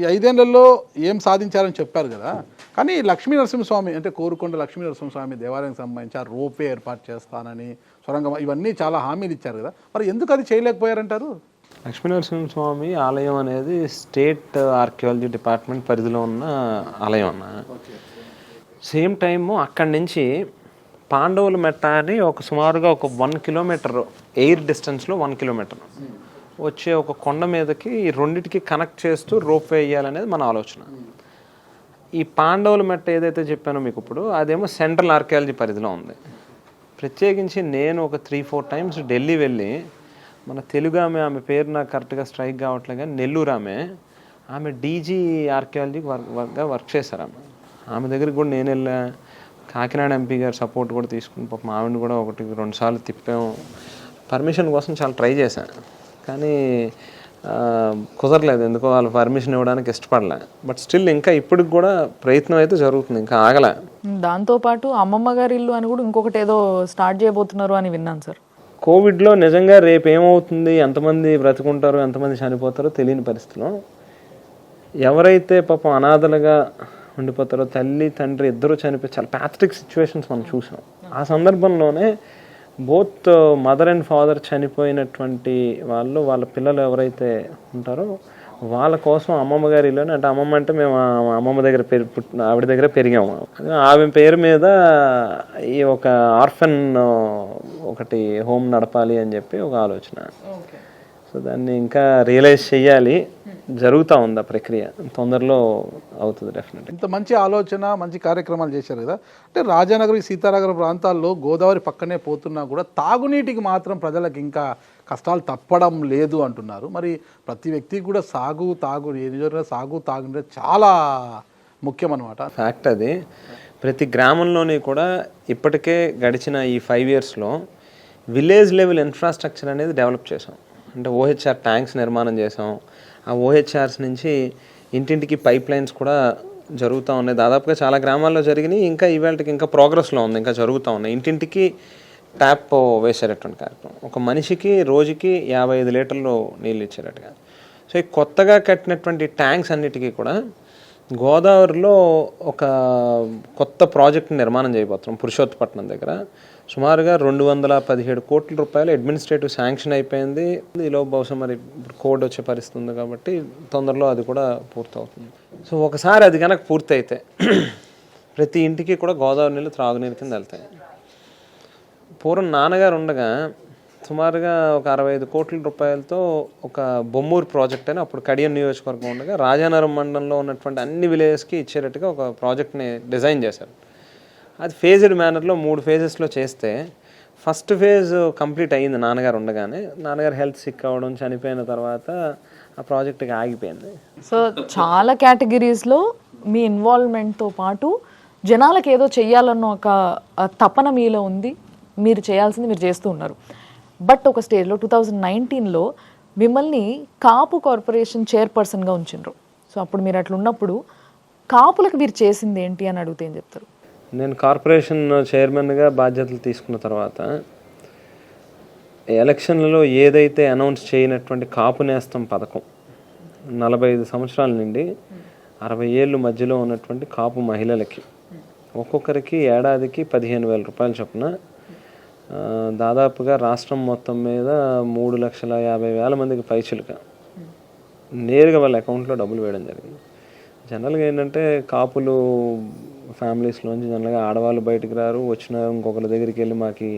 ఈ 5 ఏళ్లలో ఏం సాధించారని చెప్పారు కదా, కానీ లక్ష్మీ నరసింహస్వామి అంటే కోరుకొండ లక్ష్మీ నరసింహస్వామి దేవాలయానికి సంబంధించి ఆ రోపే ఏర్పాటు చేస్తానని, సొరంగం, ఇవన్నీ చాలా హామీలు ఇచ్చారు కదా, మరి ఎందుకు అది చేయలేకపోయారంటారు? లక్ష్మీనరసింహస్వామి ఆలయం అనేది స్టేట్ ఆర్కియాలజీ డిపార్ట్మెంట్ పరిధిలో ఉన్న ఆలయం అన్న. సేమ్ టైము అక్కడి నుంచి పాండవుల మెట్ట అని ఒక సుమారుగా ఒక 1 కిలోమీటర్ ఎయిర్ డిస్టెన్స్లో 1 కిలోమీటర్ వచ్చే ఒక కొండ మీదకి ఈ రెండింటికి కనెక్ట్ చేస్తూ రోప్ వేయాలనేది మన ఆలోచన. ఈ పాండవుల మెట్ట ఏదైతే చెప్పానో మీకు ఇప్పుడు, అదేమో సెంట్రల్ ఆర్కియాలజీ పరిధిలో ఉంది. ప్రత్యేకించి నేను ఒక 3-4 టైమ్స్ ఢిల్లీ వెళ్ళి, మన తెలుగు ఆమె పేరు నాకు కరెక్ట్గా స్ట్రైక్ కావట్లేదు కానీ నెల్లూరు ఆమె డీజీ ఆర్కియాలజీకి వర్క్ చేశారు. ఆమె దగ్గరికి కూడా నేను వెళ్ళా. కాకినాడ ఎంపీ గారు సపోర్ట్ కూడా తీసుకుని పాపం ఆవిడని కూడా 1-2 సార్లు తిప్పాము. పర్మిషన్ కోసం చాలా ట్రై చేశాను కానీ కుదరలేదు. ఎందుకో వాళ్ళు పర్మిషన్ ఇవ్వడానికి ఇష్టపడలే. బట్ స్టిల్ ఇంకా ఇప్పటికి కూడా ప్రయత్నం అయితే జరుగుతుంది, ఇంకా ఆగలే. దాంతోపాటు అమ్మమ్మ గారి ఇల్లు అని కూడా ఇంకొకటి ఏదో స్టార్ట్ చేయబోతున్నారు అని విన్నాను సార్. కోవిడ్లో నిజంగా రేపు ఏమవుతుంది, ఎంతమంది బ్రతుకుంటారో ఎంతమంది చనిపోతారో తెలియని పరిస్థితిలో ఎవరైతే పాపం అనాథలుగా ఉండిపోతారో, తల్లి తండ్రి ఇద్దరు చనిపోయి చాలా ప్యాథటిక్ సిచ్యువేషన్స్ మనం చూసాం. ఆ సందర్భంలోనే బోత్ మదర్ అండ్ ఫాదర్ చనిపోయినటువంటి వాళ్ళ పిల్లలు ఎవరైతే ఉంటారో వాళ్ళ కోసం అమ్మమ్మ గారిలోనే, అంటే అమ్మమ్మ అంటే మేము అమ్మమ్మ దగ్గర ఆవిడ దగ్గర పెరిగాము. ఆమె పేరు మీద ఈ ఒక ఆర్ఫన్ ఒకటి హోమ్ నడపాలి అని చెప్పి ఒక ఆలోచన. సో దాన్ని ఇంకా రియలైజ్ చేయాలి, జరుగుతూ ఉంది ఆ ప్రక్రియ, తొందరలో అవుతుంది డెఫినెట్. ఇంత మంచి ఆలోచన, మంచి కార్యక్రమాలు చేశారు కదా. అంటే రాజానగరం, సీతానగరం ప్రాంతాల్లో గోదావరి పక్కనే పోతున్నా కూడా తాగునీటికి మాత్రం ప్రజలకు ఇంకా కష్టాలు తప్పడం లేదు అంటున్నారు. మరి ప్రతి వ్యక్తికి కూడా సాగు తాగునీరు చాలా ముఖ్యం అన్నమాట. ఫ్యాక్ట్ అది. ప్రతి గ్రామంలోని కూడా ఇప్పటికే గడిచిన ఈ 5 ఇయర్స్లో విలేజ్ లెవెల్ ఇన్ఫ్రాస్ట్రక్చర్ అనేది డెవలప్ చేసాం. అంటే ఓహెచ్ఆర్ ట్యాంక్స్ నిర్మాణం చేసాం. ఆ ఓహెచ్ఆర్స్ నుంచి ఇంటింటికి పైప్ లైన్స్ కూడా జరుగుతూ ఉన్నాయి. దాదాపుగా చాలా గ్రామాల్లో జరిగినాయి, ఇంకా ఈవేళకి ఇంకా ప్రోగ్రెస్లో ఉంది, ఇంకా జరుగుతూ ఉన్నాయి. ఇంటింటికి ట్యాప్ వేసేటటువంటి కార్యక్రమం, ఒక మనిషికి రోజుకి 55 లీటర్లు నీళ్ళు ఇచ్చేటట్టుగా. సో ఈ కొత్తగా కట్టినటువంటి ట్యాంక్స్ అన్నిటికీ కూడా గోదావరిలో ఒక కొత్త ప్రాజెక్ట్ నిర్మాణం చేయబోతున్నాం పురుషోత్తపట్నం దగ్గర. సుమారుగా 217 కోట్ల రూపాయలు అడ్మినిస్ట్రేటివ్ శాంక్షన్ అయిపోయింది. ఈలో బహుశా మరి కోడ్ వచ్చే పరిస్థితి ఉంది కాబట్టి తొందరలో అది కూడా పూర్తవుతుంది. సో ఒకసారి అది కనుక పూర్తయితే ప్రతి ఇంటికి కూడా గోదావరి నీళ్ళు త్రాగునీరు కింద వెళ్తాయి. పూర్వం నాన్నగారు ఉండగా సుమారుగా ఒక 65 కోట్ల రూపాయలతో ఒక బొమ్మూరు ప్రాజెక్ట్ అని అప్పుడు కడియం నియోజకవర్గం ఉండగా రాజానగరం మండలంలో ఉన్నటువంటి అన్ని విలేజెస్కి ఇచ్చేటట్టుగా ఒక ప్రాజెక్ట్ని డిజైన్ చేశారు. అది ఫేజ్డ్ మేనర్లో 3 ఫేజెస్లో చేస్తే ఫస్ట్ ఫేజ్ కంప్లీట్ అయ్యింది నాన్నగారు ఉండగానే. నాన్నగారు హెల్త్ సిక్ అవ్వడం, చనిపోయిన తర్వాత ఆ ప్రాజెక్ట్కి ఆగిపోయింది. సో చాలా కేటగిరీస్లో మీ ఇన్వాల్వ్మెంట్తో పాటు జనాలకు ఏదో చెయ్యాలన్న ఒక తపన మీలో ఉంది, మీరు చేయాల్సింది మీరు చేస్తూ ఉన్నారు. బట్ ఒక స్టేజ్లో 2019లో మిమ్మల్ని కాపు కార్పొరేషన్ చైర్పర్సన్గా ఉంచిండ్రు. సో అప్పుడు మీరు అట్లా ఉన్నప్పుడు కాపులకు మీరు చేసింది ఏంటి అని అడిగితే ఏం చెప్తారు? నేను కార్పొరేషన్ చైర్మన్గా బాధ్యతలు తీసుకున్న తర్వాత ఎలక్షన్లలో ఏదైతే అనౌన్స్ చేయనటువంటి కాపు నేస్తం పథకం 45 సంవత్సరాల నుండి 60 ఏళ్ళు మధ్యలో ఉన్నటువంటి కాపు మహిళలకి ఒక్కొక్కరికి ఏడాదికి 15,000 రూపాయలు చొప్పున దాదాపుగా రాష్ట్రం మొత్తం మీద 3,50,000 మందికి పైచిలుక నేరుగా వాళ్ళ అకౌంట్లో డబ్బులు వేయడం జరిగింది. జనరల్గా ఏంటంటే కాపులు ఫ్యామిలీస్లోంచి జనరల్గా ఆడవాళ్ళు బయటకు రారు, వచ్చిన ఇంకొకరి దగ్గరికి వెళ్ళి మాకు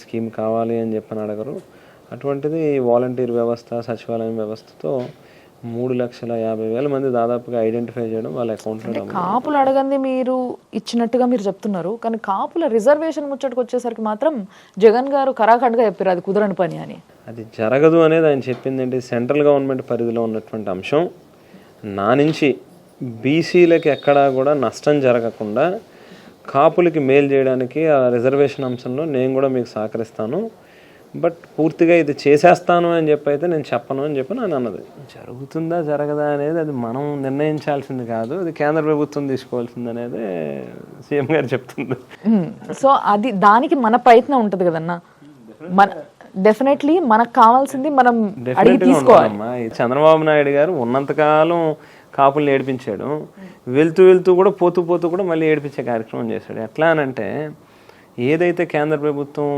స్కీమ్ కావాలి అని చెప్పని అడగరు. అటువంటిది వాలంటీర్ వ్యవస్థ, సచివాలయం వ్యవస్థతో 3,50,000 మంది దాదాపుగా ఐడెంటిఫై చేయడం వాళ్ళ అకౌంట్లో. కాపులు అడగంది మీరు ఇచ్చినట్టుగా మీరు చెప్తున్నారు, కానీ కాపుల రిజర్వేషన్ ముచ్చటకు వచ్చేసరికి మాత్రం జగన్ గారు కరాఖండ్గా చెప్పారు అది కుదరని పని అని. అది జరగదు అనేది ఆయన చెప్పింది ఏంటి, సెంట్రల్ గవర్నమెంట్ పరిధిలో ఉన్నటువంటి అంశం. నా నుంచి బీసీలకి ఎక్కడా కూడా నష్టం జరగకుండా కాపులకి మేలు చేయడానికి ఆ రిజర్వేషన్ అంశంలో నేను కూడా మీకు సహకరిస్తాను, బట్ పూర్తిగా ఇది చేసేస్తాను అని చెప్పి అయితే నేను చెప్పను అని చెప్పి నేను అన్నది. జరుగుతుందా జరగదా అనేది అది మనం నిర్ణయించాల్సింది కాదు, అది కేంద్ర ప్రభుత్వం తీసుకోవాల్సింది అనేది సీఎం గారు చెప్తుంది. సో అది దానికి మన ప్రయత్నం ఉంటుంది కదన్నా, మన డెఫినెట్లీ మనకు కావాల్సింది మనం అడిగి తీసుకోవాలి. చంద్రబాబు నాయుడు గారు ఉన్నంతకాలం కాపుల్ని ఏడిపించాడు, వెళ్తూ వెళ్తూ కూడా పోతూ పోతూ కూడా మళ్ళీ ఏడిపించే కార్యక్రమం చేశాడు. ఎట్లా అనంటే ఏదైతే కేంద్ర ప్రభుత్వం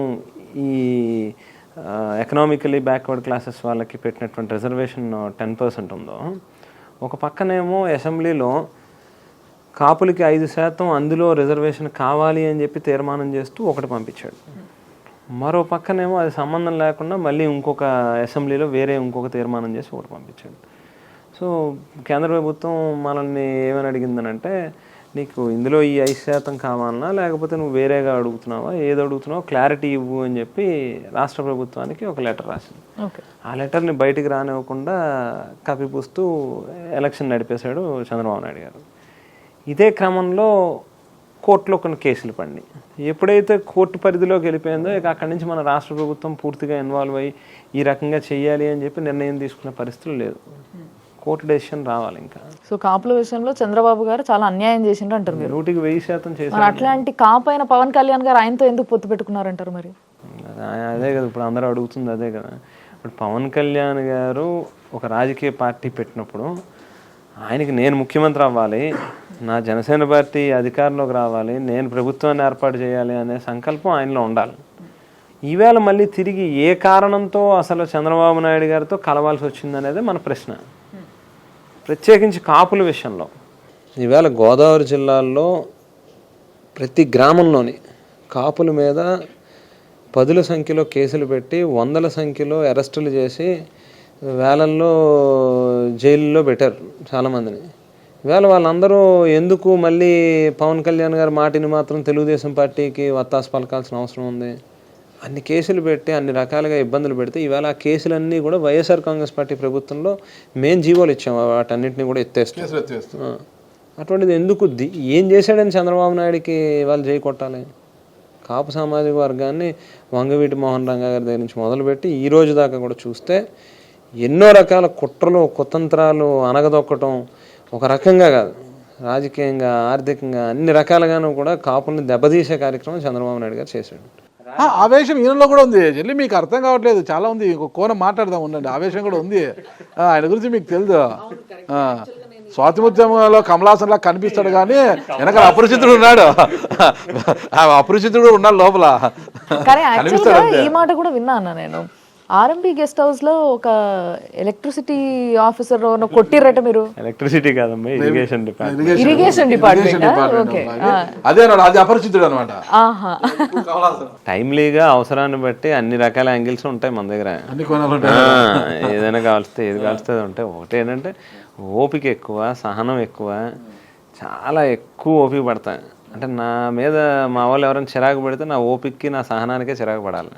ఈ ఎకనామికలీ బ్యాక్వర్డ్ క్లాసెస్ వాళ్ళకి పెట్టినటువంటి రిజర్వేషన్ 10% ఉందో, ఒక పక్కనేమో అసెంబ్లీలో కాపులకి 5% అందులో రిజర్వేషన్ కావాలి అని చెప్పి తీర్మానం చేస్తూ ఒకటి పంపించాడు. మరో పక్కనేమో అది సంబంధం లేకుండా మళ్ళీ ఇంకొక అసెంబ్లీలో వేరే ఇంకొక తీర్మానం చేసి ఒకటి పంపించాడు. సో కేంద్ర ప్రభుత్వం మనల్ని ఏమని అడిగిందనంటే, నీకు ఇందులో ఈ 5% కావాలన్నా లేకపోతే నువ్వు వేరేగా అడుగుతున్నావా, ఏది అడుగుతున్నావో క్లారిటీ ఇవ్వు అని చెప్పి రాష్ట్ర ప్రభుత్వానికి ఒక లెటర్ రాసింది. ఆ లెటర్ని బయటికి రానివ్వకుండా కప్పిపుస్తూ ఎలక్షన్ నడిపేశాడు చంద్రబాబు నాయుడు గారు. ఇదే క్రమంలో కోర్టులో కొన్ని కేసులు పడినాయి. ఎప్పుడైతే కోర్టు పరిధిలోకి వెళ్ళిపోయిందో ఇక అక్కడి నుంచి మన రాష్ట్ర ప్రభుత్వం పూర్తిగా ఇన్వాల్వ్ అయ్యి ఈ రకంగా చెయ్యాలి అని చెప్పి నిర్ణయం తీసుకునే పరిస్థితులు లేదు, కోర్టు డెసిషన్ రావాలి ఇంకా. సో కాపుల విషయంలో చంద్రబాబు గారు చాలా అన్యాయం చేసిండ్రు అంటారు మీరు. 100% చేశారు. అట్లాంటి కాపు అయిన పవన్ కళ్యాణ్ గారు ఆయనతో ఎందుకు పొత్తు పెట్టుకున్నారంటారు మరి? అదే కదా ఇప్పుడు అందరూ అడుగుతుంది, అదే కదా. ఇప్పుడు పవన్ కళ్యాణ్ గారు ఒక రాజకీయ పార్టీ పెట్టినప్పుడు ఆయనకి నేను ముఖ్యమంత్రి అవ్వాలి, నా జనసేన పార్టీ అధికారంలోకి రావాలి, నేను ప్రభుత్వాన్ని ఏర్పాటు చేయాలి అనే సంకల్పం ఆయనలో ఉండాలి. ఈవేళ మళ్ళీ తిరిగి ఏ కారణంతో అసలు చంద్రబాబు నాయుడు గారితో కలవాల్సి వచ్చిందనేది మన ప్రశ్న, ప్రత్యేకించి కాపుల విషయంలో. ఈవేళ గోదావరి జిల్లాల్లో ప్రతి గ్రామంలోని కాపుల మీద 10ల సంఖ్యలో కేసులు పెట్టి 100ల సంఖ్యలో అరెస్టులు చేసి వేలల్లో జైల్లో పెట్టారు చాలామందిని. ఈవేళ వాళ్ళందరూ ఎందుకు మళ్ళీ పవన్ కళ్యాణ్ గారి మాటిని మాత్రం తెలుగుదేశం పార్టీకి వత్తాసు పలకాల్సిన అవసరం ఉంది? అన్ని కేసులు పెట్టి అన్ని రకాలుగా ఇబ్బందులు పెడితే ఈవేళ ఆ కేసులన్నీ కూడా వైఎస్ఆర్ కాంగ్రెస్ పార్టీ ప్రభుత్వంలో మేము జీవోలు ఇచ్చాము, వాటన్నిటిని కూడా ఎత్తేస్తాం. అటువంటిది ఎందుకు ఏం చేశాడని చంద్రబాబు నాయుడికి వాళ్ళు జై కొట్టాలి? కాపు సామాజిక వర్గాన్ని వంగవీటి మోహన్ రంగా గారి దగ్గర నుంచి మొదలుపెట్టి ఈ రోజు దాకా కూడా చూస్తే ఎన్నో రకాల కుట్రలు కుతంత్రాలు అనగదొక్కటం, ఒక రకంగా కాదు రాజకీయంగా ఆర్థికంగా అన్ని రకాలుగాను కూడా కాపుల్ని దెబ్బతీసే కార్యక్రమం చంద్రబాబు నాయుడు గారు చేశాడు. ఆవేశం ఈయనలో కూడా ఉంది చెల్లి, మీకు అర్థం కావట్లేదు, చాలా ఉంది, ఇంకో కోణం మాట్లాడదాం ఉండండి. ఆవేశం కూడా ఉంది ఆయన గురించి మీకు తెలుసు. స్వాతంత్ర్యంలో కమలాసన్లా కనిపిస్తాడు కానీ వెనక అపరిచితుడు ఉన్నాడు, అపరిచితుడు ఉన్నాడు లోపల. ఈ మాట కూడా విన్నా అన్న నేను, ఆర్ఎంపీ గెస్ట్ హౌస్ లో ఒక ఎలక్ట్రిసిటీ ఆఫీసర్ కొట్టిర్రట మీరు. ఎలక్ట్రిసిటీ కాదమ్మా, ఇరిగేషన్ డిపార్ట్మెంట్. అదే అది అపరిచితుడు అనమాట. టైమ్లీగా అవసరాన్ని బట్టి అన్ని రకాల యాంగిల్స్ ఉంటాయి మన దగ్గర, ఏదైనా కావాల్స్తే ఏది కావాల్స్తే ఉంటాయి. ఒకటి ఏంటంటే ఓపిక ఎక్కువ, సహనం ఎక్కువ, చాలా ఎక్కువ ఓపిక పడతాయి. అంటే నా మీద మా వాళ్ళు ఎవరైనా చిరాకు పడితే నా ఓపికకి నా సహనానికే చిరాకు పడాలి.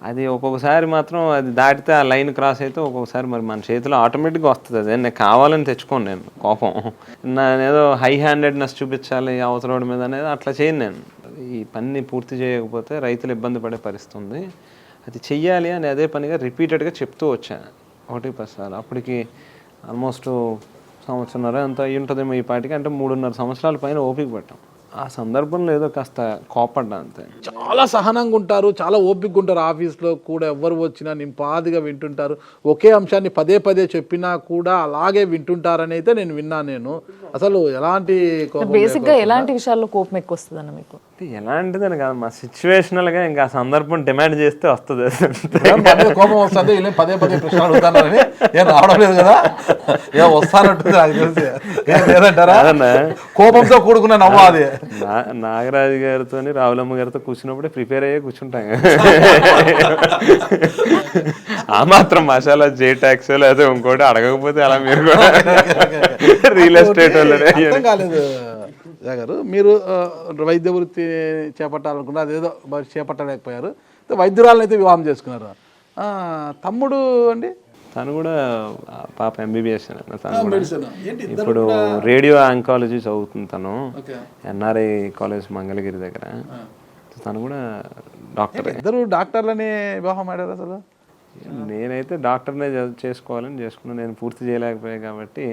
అది ఒక్కొక్కసారి మాత్రం అది దాటితే ఆ లైన్ క్రాస్ అయితే ఒక్కొక్కసారి మరి మన చేతిలో ఆటోమేటిక్గా వస్తుంది. అదే నేను కావాలని తెచ్చుకోను నేను కోపం, ఏదో హై హ్యాండెడ్నెస్ చూపించాలి అవతల మీద అనేది అట్లా చేయను నేను. ఈ పని పూర్తి చేయకపోతే రైతులు ఇబ్బంది పడే పరిస్థితి ఉంది, అది చెయ్యాలి అని అదే పనిగా రిపీటెడ్గా చెప్తూ వచ్చాను 1-10 సార్లు. అప్పటికి ఆల్మోస్ట్ 1.5 సంవత్సరం అంత అయ్యి ఉంటుందేమో ఈ పాటికి, అంటే 3.5 సంవత్సరాల పైన ఓపిక పట్టాం. ఆ సందర్భంలో ఏదో కాస్త కోపడ్డా అంతే. చాలా సహనంగా ఉంటారు, చాలా ఓపికగా ఉంటారు. ఆఫీస్లో కూడా ఎవరు వచ్చినా నింపాదిగా వింటుంటారు, ఒకే అంశాన్ని పదే పదే చెప్పినా కూడా అలాగే వింటుంటారని అయితే నేను విన్నాను. నేను అసలు ఎలాంటి బేసిక్గా ఎలాంటి విషయాల్లో కోపం ఎక్కువ వస్తుంది అన్న మీకు? ఎలాంటిదని కాదు, మా సిచ్యువేషనల్గా ఇంకా సందర్భం డిమాండ్ చేస్తే వస్తుంది. కోపం వస్తుంది, వీళ్ళు పదే ప్రశ్నలు అడుగుతానని ఏం రావడం లేదు కదా, ఏం వస్తానంటుంది నాకు తెలిసి. లేదంటారా కోపంతో కూడుకున్న నవ్వు అది. నాగరాజు గారితో రావులమ్మ గారితో కూర్చున్నప్పుడే ప్రిపేర్ అయ్యే కూర్చుంటాం కదా. ఆ మాత్రం మసాలా జే ట్యాక్స్ లేదా ఇంకోటి అడగకపోతే అలా మీరు కూడా రియల్ ఎస్టేట్ వాళ్ళే కాలేదు గారు. మీరు వైద్య వృత్తి చేపట్టాలనుకున్నారు, అదేదో చేపట్టలేకపోయారు, వైద్యురాలను అయితే వివాహం చేసుకున్నారు. తమ్ముడు అండి? తను కూడా పాప ఎంబీబీఎస్. తను కూడా ఇప్పుడు రేడియో ఆంకాలజీ చదువుతుంది. తను ఎన్ఆర్ఐ కాలేజ్ మంగళగిరి దగ్గర. తను కూడా డాక్టర్. ఇద్దరు డాక్టర్లని వివాహం ఆడారు అసలు? నేనైతే డాక్టర్నే చేసుకోవాలని చేసుకున్నాను. నేను పూర్తి చేయలేకపోయాను కాబట్టి.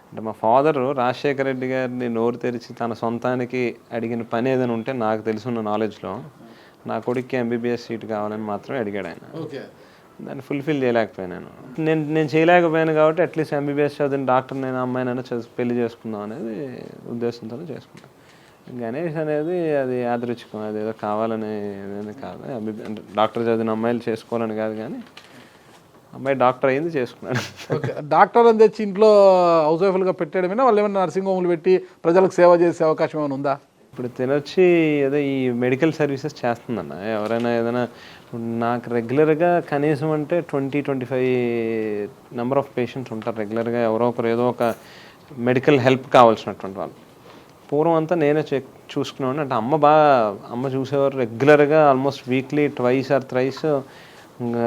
అంటే మా ఫాదర్ రాజశేఖర రెడ్డి గారిని నోరు తెరిచి తన సొంతానికి అడిగిన పని ఏదైనా ఉంటే నాకు తెలుసున్న నాలెడ్జ్లో నా కొడుక్కి ఎంబీబీఎస్ సీట్ కావాలని మాత్రమే అడిగాడు ఆయన. దాన్ని ఫుల్ఫిల్ చేయలేకపోయాను. నేను చేయలేకపోయాను కాబట్టి అట్లీస్ట్ ఎంబీబీఎస్ చదివిన డాక్టర్ నేను అమ్మాయినైనా పెళ్లి చేసుకుందాం అనేది ఉద్దేశంతోనే చేసుకున్నాను. గణేష్ అనేది అది యాదృచ్ఛికం, అది ఏదో కావాలని కాదు. అంటే డాక్టర్ చదివిన అమ్మాయిలు చేసుకోవాలని కాదు, కానీ అమ్మాయి డాక్టర్ అయింది చేసుకున్నాడు. డాక్టర్ అని తెచ్చి ఇంట్లో హౌస్ వైఫ్లుగా పెట్టేయడమైనా వాళ్ళు ఏమైనా నర్సింగ్ హోమ్లు పెట్టి ప్రజలకు సేవ చేసే అవకాశం ఏమైనా ఉందా? ఇప్పుడు తినొచ్చి ఏదో ఈ మెడికల్ సర్వీసెస్ చేస్తుందన్న. ఎవరైనా ఏదైనా నాకు రెగ్యులర్గా కనీసం అంటే 20-25 నెంబర్ ఆఫ్ పేషెంట్స్ ఉంటారు రెగ్యులర్గా. ఎవరో ఒకరు ఏదో ఒక మెడికల్ హెల్ప్ కావాల్సినటువంటి వాళ్ళు. పూర్వం అంతా నేనే చూసుకున్నాను. అంటే అమ్మ చూసేవారు రెగ్యులర్గా, almost weekly 2 or 3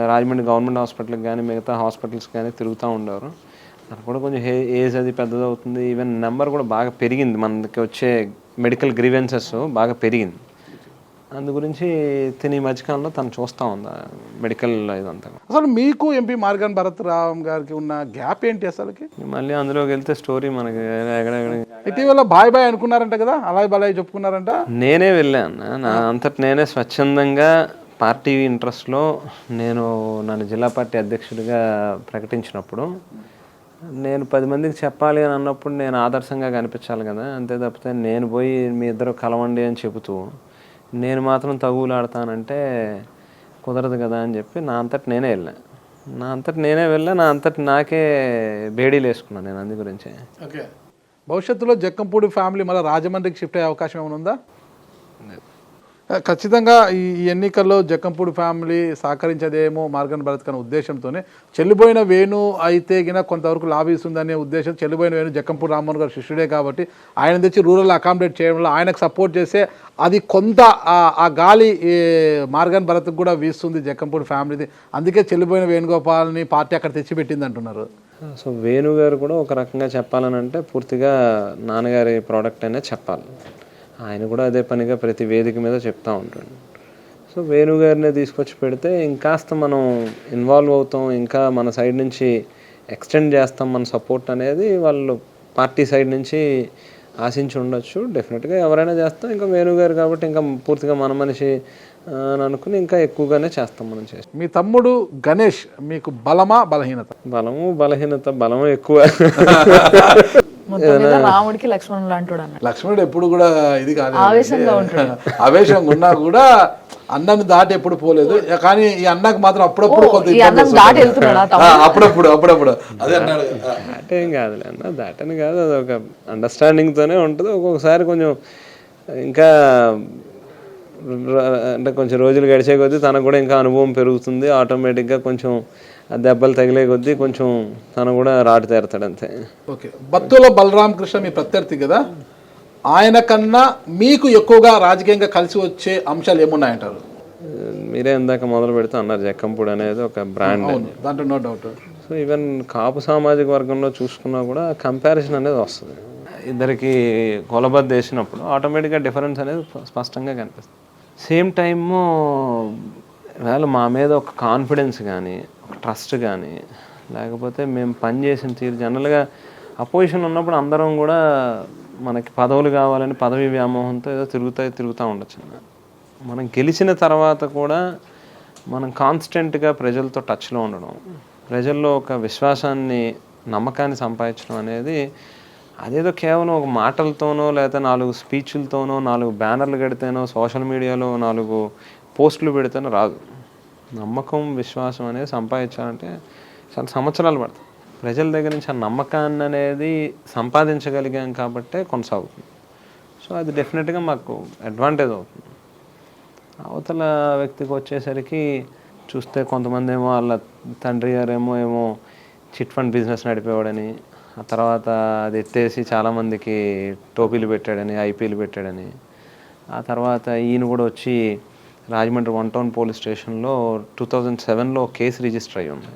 Rajahmundry government హాస్పిటల్కి కానీ మిగతా హాస్పిటల్స్ కానీ తిరుగుతూ ఉండేవారు. నాకు కూడా కొంచెం ఏజ్ అది పెద్దది అవుతుంది. ఈవెన్ నెంబర్ కూడా బాగా పెరిగింది, మనకి వచ్చే మెడికల్ గ్రీవెన్సెస్ బాగా పెరిగింది. అందు గురించి ఈ మధ్యకాలంలో తను చూస్తూ ఉంది మెడికల్ ఇదంతా. అసలు మీకు ఎంపీ మార్గాన్ భరత్ రామ్ గారికి ఉన్న గ్యాప్ ఏంటి అసలుకి? మళ్ళీ అందులోకి వెళ్తే స్టోరీ మనకి ఎక్కడెక్కడ. ఇటీవల బాయ్ అనుకున్నారంట కదా, అలాయ్ బాయ్ చెప్పుకున్నారంట. నేనే వెళ్ళాను, నా అంతటి నేనే స్వచ్ఛందంగా పార్టీ ఇంట్రెస్ట్లో నన్ను జిల్లా పార్టీ అధ్యక్షుడిగా ప్రకటించినప్పుడు నేను 10 మందికి చెప్పాలి అని అన్నప్పుడు నేను ఆదర్శంగా కనిపించాలి కదా. అంతే తప్పితే నేను పోయి మీ ఇద్దరు కలవండి అని చెబుతూ నేను మాత్రం తగులాడతానంటే కుదరదు కదా అని చెప్పి నా అంతటి నేనే వెళ్ళా. నా అంతటి నాకే బేడీలు వేసుకున్నాను నేను అందు గురించి. ఓకే, భవిష్యత్తులో జక్కంపూడి ఫ్యామిలీ మళ్ళీ రాజమండ్రికి షిఫ్ట్ అయ్యే అవకాశం ఏమైనా ఉందా? ఖచ్చితంగా ఈ ఎన్నికల్లో జక్కంపూడి ఫ్యామిలీ సహకరించదేమో మార్గాన్ భరత్ అనే ఉద్దేశంతోనే. చెల్లిపోయిన వేణు అయితే గిన కొంతవరకు లాభిస్తుందనే ఉద్దేశం. చెల్లిపోయిన వేణు జక్కంపూడి రామ్మోహన్ గారు శిష్యుడే కాబట్టి ఆయన తెచ్చి రూరల్ అకామిడేట్ చేయడంలో ఆయనకు సపోర్ట్ చేస్తే అది కొంత ఆ గాలి మార్గాన్ భరత్కి కూడా వీస్తుంది జక్కంపూడి ఫ్యామిలీది. అందుకే చెల్లిపోయిన వేణుగోపాల్ని పార్టీ అక్కడ తెచ్చిపెట్టింది అంటున్నారు. సో వేణు గారు కూడా ఒక రకంగా చెప్పాలని అంటే పూర్తిగా నాన్నగారి ప్రోడక్ట్ అనే చెప్పాలి. ఆయన కూడా అదే పనిగా ప్రతి వేదిక మీద చెప్తూ ఉంటాడు. సో వేణుగారిని తీసుకొచ్చి పెడితే ఇంకాస్త మనం ఇన్వాల్వ్ అవుతాం, ఇంకా మన సైడ్ నుంచి ఎక్స్టెండ్ చేస్తాం మన సపోర్ట్ అనేది వాళ్ళు పార్టీ సైడ్ నుంచి ఆశించి ఉండొచ్చు. డెఫినెట్గా ఎవరైనా చేస్తాం. ఇంకా వేణుగారు కాబట్టి ఇంకా పూర్తిగా మన మనిషి అని అనుకుని ఇంకా ఎక్కువగానే చేస్తాం మనం చేస్తాం. మీ తమ్ముడు గణేష్ మీకు బలమా బలహీనత? బలహీనత బలము ఎక్కువ. రాముడికి లక్ష్మణుడు లాంటి లక్ష్మణుడు ఎప్పుడు కూడా ఇది కాదు, ఆవేశంగా ఉన్నా కూడా అన్నను దాటి ఎప్పుడు పోలేదు. కానీ ఈ అన్నకు మాత్రం అప్పుడప్పుడు అప్పుడప్పుడు అదే అన్నాడు. దాటేం కాదులే అన్న, దాటని కాదు, అది ఒక అండర్స్టాండింగ్తోనే ఉంటుంది. ఒక్కొక్కసారి కొంచెం ఇంకా అంటే కొంచెం రోజులు గడిచే కొద్దీ తనకు కూడా ఇంకా అనుభవం పెరుగుతుంది. ఆటోమేటిక్గా కొంచెం దెబ్బలు తగిలే కొద్దీ కొంచెం తను కూడా రాటు తేరుతాడు అంతే. ఓకే, బత్తుల బలరామకృష్ణ మీ ప్రత్యర్థి కదా, ఆయన కన్నా మీకు ఎక్కువగా రాజకీయంగా కలిసి వచ్చే అంశాలు ఏమున్నాయంటారు? మీరే ఇందాక మొదలు పెడుతూ అన్నారు జక్కంపూడి అనేది ఒక బ్రాండ్, దాంట్లో నో డౌట్. సో ఈవెన్ కాపు సామాజిక వర్గంలో చూసుకున్నా కూడా కంపారిజన్ అనేది వస్తుంది. ఇద్దరికి కొలబద్ద వేసినప్పుడు ఆటోమేటిక్గా డిఫరెన్స్ అనేది స్పష్టంగా కనిపిస్తుంది. సేమ్ టైము వేళ మా మీద ఒక కాన్ఫిడెన్స్ కానీ ఒక ట్రస్ట్ కానీ లేకపోతే మేము పనిచేసిన తీరు, జనరల్గా అపోజిషన్ ఉన్నప్పుడు అందరం కూడా మనకి పదవులు కావాలని పదవి వ్యామోహంతో ఏదో తిరుగుతూ ఉండొచ్చు. మనం గెలిచిన తర్వాత కూడా మనం కాన్స్టెంట్గా ప్రజలతో టచ్లో ఉండడం, ప్రజల్లో ఒక విశ్వాసాన్ని నమ్మకాన్ని సంపాదించడం అనేది అదేదో కేవలం ఒక మాటలతోనో లేకపోతే 4 స్పీచ్లతోనో 4 బ్యానర్లు కడితేనో సోషల్ మీడియాలో 4 పోస్టులు పెడితేనో రాదు. నమ్మకం విశ్వాసం అనేది సంపాదించాలంటే చాలా సంవత్సరాలు పడుతుంది. ప్రజల దగ్గర నుంచి ఆ నమ్మకాన్ని అనేది సంపాదించగలిగాం కాబట్టే కొనసాగుతుంది. సో అది డెఫినెట్గా మాకు అడ్వాంటేజ్ అవుతుంది. అవతల వ్యక్తికి వచ్చేసరికి చూస్తే కొంతమంది ఏమో వాళ్ళ తండ్రి గారేమో చిట్ ఫండ్ బిజినెస్ నడిపేవాడని, ఆ తర్వాత అది ఎత్తేసి చాలామందికి టోపీలు పెట్టాడని, ఐపీలు పెట్టాడని, ఆ తర్వాత ఈయన కూడా వచ్చి రాజమండ్రి 1 టౌన్ పోలీస్ స్టేషన్లో 2007లో కేసు రిజిస్టర్ అయ్యి ఉంది.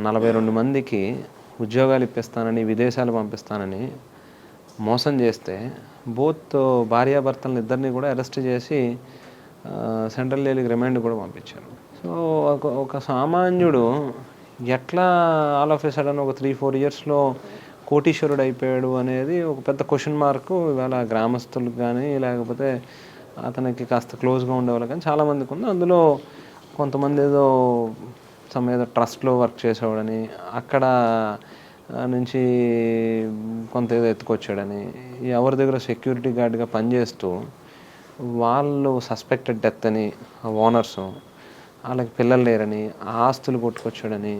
42 మందికి ఉద్యోగాలు ఇప్పిస్తానని, విదేశాలు పంపిస్తానని మోసం చేస్తే బోత్ భార్యాభర్తలను ఇద్దరిని కూడా అరెస్ట్ చేసి సెంట్రల్ జైలుకి రిమాండ్ కూడా పంపించారు. సో ఒక సామాన్యుడు ఎట్లా ఆల్ ఆఫ్ ఎ సడన్ ఒక 3-4 ఇయర్స్లో కోటీశ్వరుడు అయిపోయాడు అనేది ఒక పెద్ద క్వశ్చన్ మార్కు ఇవాళ గ్రామస్తులకు కానీ లేకపోతే అతనికి కాస్త క్లోజ్గా ఉండేవాళ్ళు కానీ చాలామందికి ఉంది. అందులో కొంతమంది ఏదో ట్రస్ట్లో వర్క్ చేసేవాడని, అక్కడ నుంచి కొంత ఏదో ఎత్తుకొచ్చాడని, ఎవరి దగ్గర సెక్యూరిటీ గార్డ్గా పనిచేస్తూ వాళ్ళు సస్పెక్టెడ్ డెత్ అని ఓనర్స్, వాళ్ళకి పిల్లలు లేరని, ఆస్తులు కొట్టుకొచ్చాడని